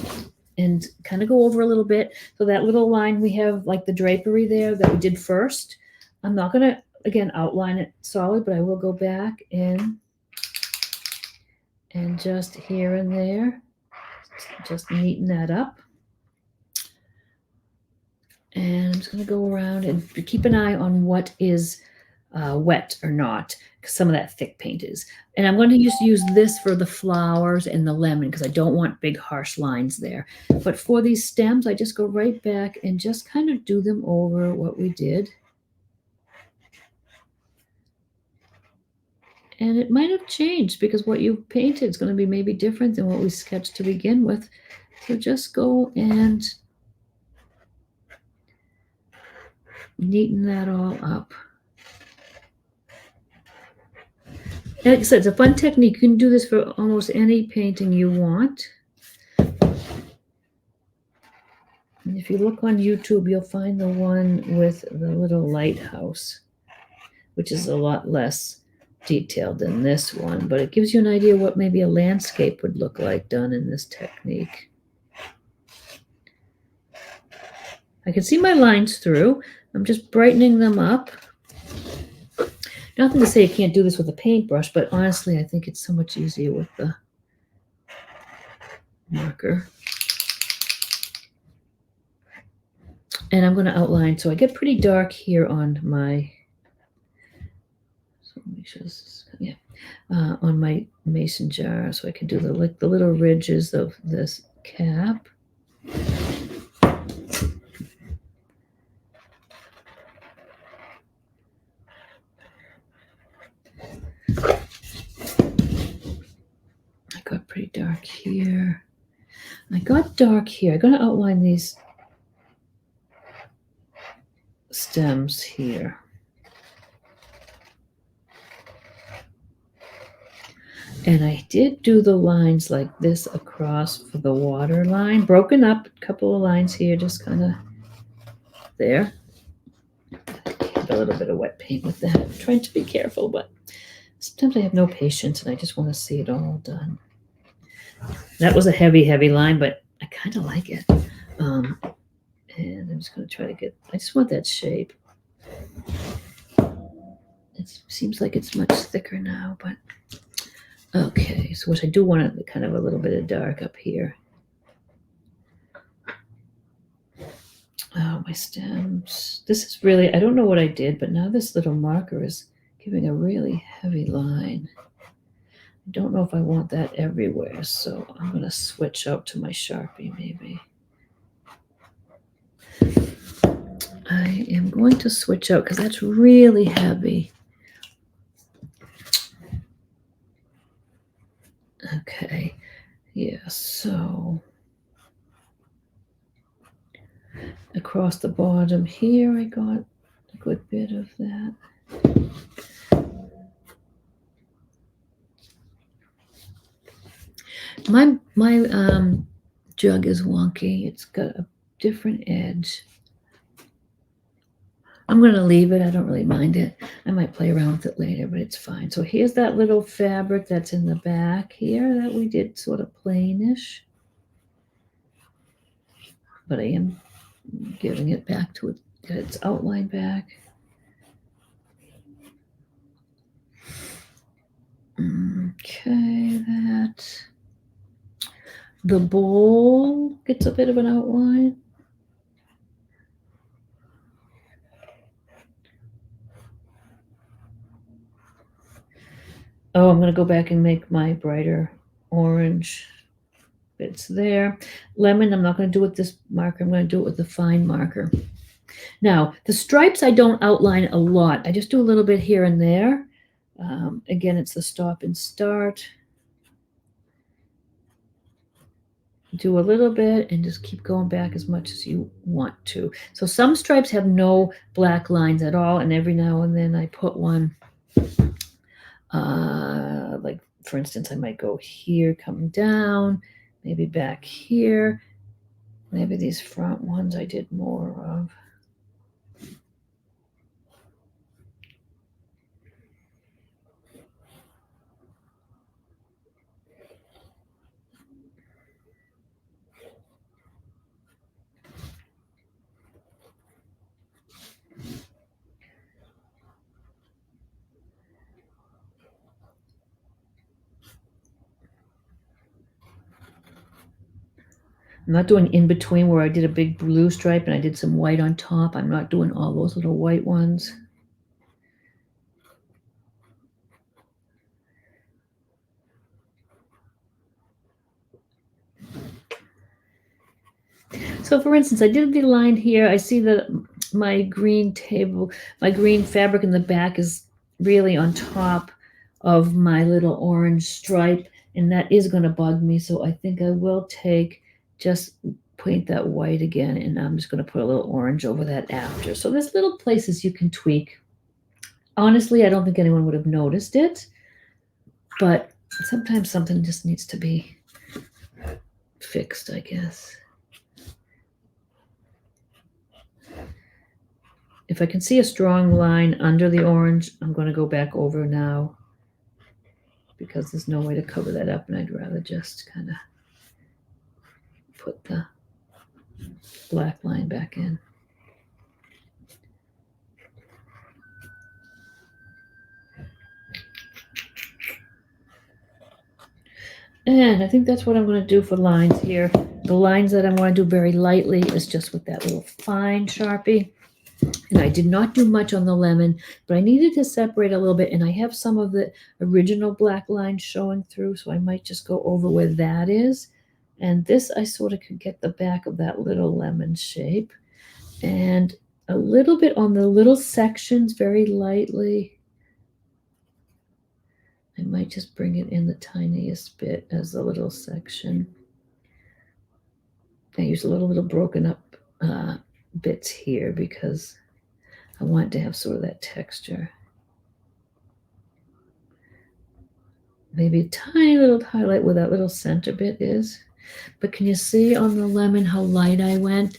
and kind of go over a little bit. So that little line we have, like the drapery there that we did first, I'm not going to, again, outline it solid, but I will go back in and just here and there, just neaten that up. And I'm just going to go around and keep an eye on what is wet or not, because some of that thick paint is. And I'm going to just use this for the flowers and the lemon because I don't want big harsh lines there. But for these stems, I just go right back and just kind of do them over what we did. And it might have changed because what you painted is going to be maybe different than what we sketched to begin with. So just go and neaten that all up. And like I said, it's a fun technique. You can do this for almost any painting you want. And if you look on YouTube, you'll find the one with the little lighthouse, which is a lot less detailed than this one, but it gives you an idea what maybe a landscape would look like done in this technique. I can see my lines through. I'm just brightening them up. Nothing to say you can't do this with a paintbrush, but honestly, I think it's so much easier with the marker. And I'm going to outline, so I get pretty dark here on my, so let me show this, yeah, on my mason jar, so I can do the little ridges of this cap. I got pretty dark here. I got dark here. I'm going to outline these stems here. And I did do the lines like this across for the water line, broken up, a couple of lines here, just kind of there. A little bit of wet paint with that. I'm trying to be careful, but sometimes I have no patience and I just want to see it all done. That was a heavy, heavy line, but I kind of like it. And I'm just going to try to get, I just want that shape. It seems like it's much thicker now, but okay. So what I do want to kind of a little bit of dark up here. Oh, my stems. This is really, I don't know what I did, but now this little marker is giving a really heavy line. I don't know if I want that everywhere, so I'm going to switch out to my Sharpie maybe. I am going to switch out because that's really heavy. Okay, yeah, so across the bottom here, I got a good bit of that. My jug is wonky. It's got a different edge. I'm going to leave it. I don't really mind it. I might play around with it later, but it's fine. So here's that little fabric that's in the back here that we did sort of plainish. But I am giving it back to it, get its outline back. Okay, that. The bowl gets a bit of an outline. Oh, I'm going to go back and make my brighter orange bits there. Lemon, I'm not going to do it with this marker. I'm going to do it with the fine marker. Now, the stripes I don't outline a lot. I just do a little bit here and there. Again, it's the stop and start. do a little bit and just keep going back as much as you want to. So some stripes have no black lines at all, and every now and then I put one, like for instance, I might go here, come down, maybe back here. Maybe these front ones I did more of. I'm not doing in between where I did a big blue stripe and I did some white on top. I'm not doing all those little white ones. So for instance, I did the line here. I see that my green table, my green fabric in the back is really on top of my little orange stripe, and that is going to bug me. So I think I will just paint that white again, and I'm just going to put a little orange over that after. So there's little places you can tweak. Honestly, I don't think anyone would have noticed it, but sometimes something just needs to be fixed, I guess. If I can see a strong line under the orange, I'm going to go back over now because there's no way to cover that up, and I'd rather just kind of put the black line back in. And I think that's what I'm going to do for lines here. The lines that I want to do very lightly is just with that little fine Sharpie. And I did not do much on the lemon, but I needed to separate a little bit, and I have some of the original black lines showing through, so I might just go over where that is. And this, I sort of could get the back of that little lemon shape. And a little bit on the little sections, very lightly. I might just bring it in the tiniest bit as a little section. I use a little broken up bits here because I want to have sort of that texture. Maybe a tiny little highlight where that little center bit is. But can you see on the lemon how light I went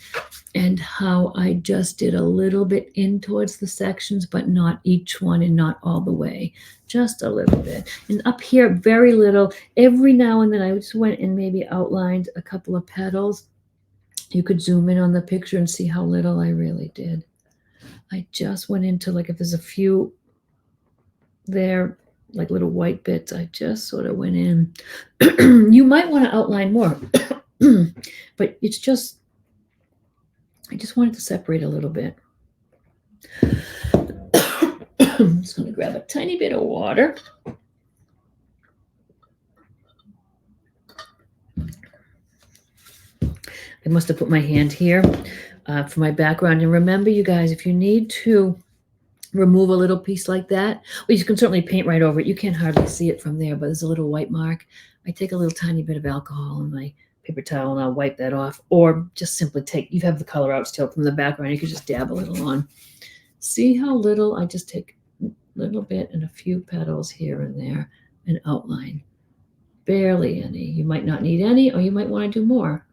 and how I just did a little bit in towards the sections, but not each one and not all the way, just a little bit. And up here, very little. Every now and then I just went and maybe outlined a couple of petals. You could zoom in on the picture and see how little I really did. I just went into, like, if there's a few there, like little white bits, I just sort of went in. You might want to outline more, but it's just, I just wanted to separate a little bit. I'm just going to grab a tiny bit of water. I must have put my hand here for my background. And remember, you guys, if you need to remove a little piece like that, well, you can certainly paint right over it. You can't hardly see it from there, but there's a little white mark. I take a little tiny bit of alcohol in my paper towel and I'll wipe that off, or just simply you have the color out still from the background. You could just dab a little on. See how little I just take a little bit and a few petals here and there and outline. Barely any. You might not need any, or you might want to do more.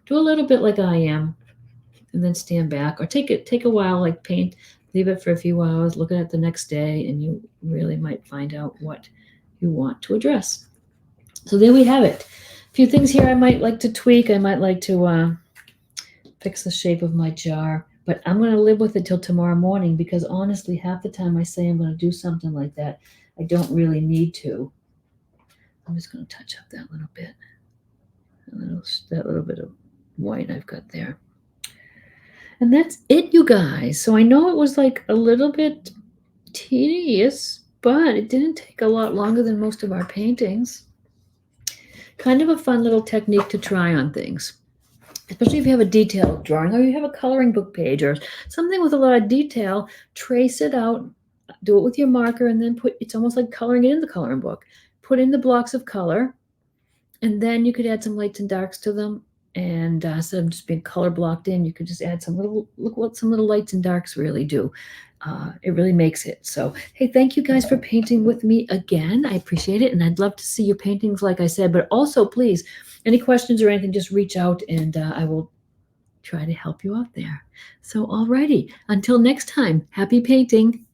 Do a little bit like I am, and then stand back, or take a while, like paint, leave it for a few hours, look at it the next day, and you really might find out what you want to address. So there we have it. A few things here I might like to tweak. I might like to fix the shape of my jar, but I'm going to live with it till tomorrow morning, because honestly, half the time I say I'm going to do something like that, I don't really need to. I'm just going to touch up that little bit, that little bit of white I've got there. And that's it, you guys. So I know it was like a little bit tedious, but it didn't take a lot longer than most of our paintings. Kind of a fun little technique to try on things, especially if you have a detailed drawing, or you have a coloring book page or something with a lot of detail. Trace it out, do it with your marker, and then it's almost like coloring it in the coloring book. Put in the blocks of color, And then you could add some lights and darks to them. And instead of just being color blocked in, you could just add some little, look what some little lights and darks really do. It really makes it. So, hey, thank you guys for painting with me again. I appreciate it. And I'd love to see your paintings, like I said, but also please, any questions or anything, just reach out and I will try to help you out there. So, alrighty, until next time, happy painting.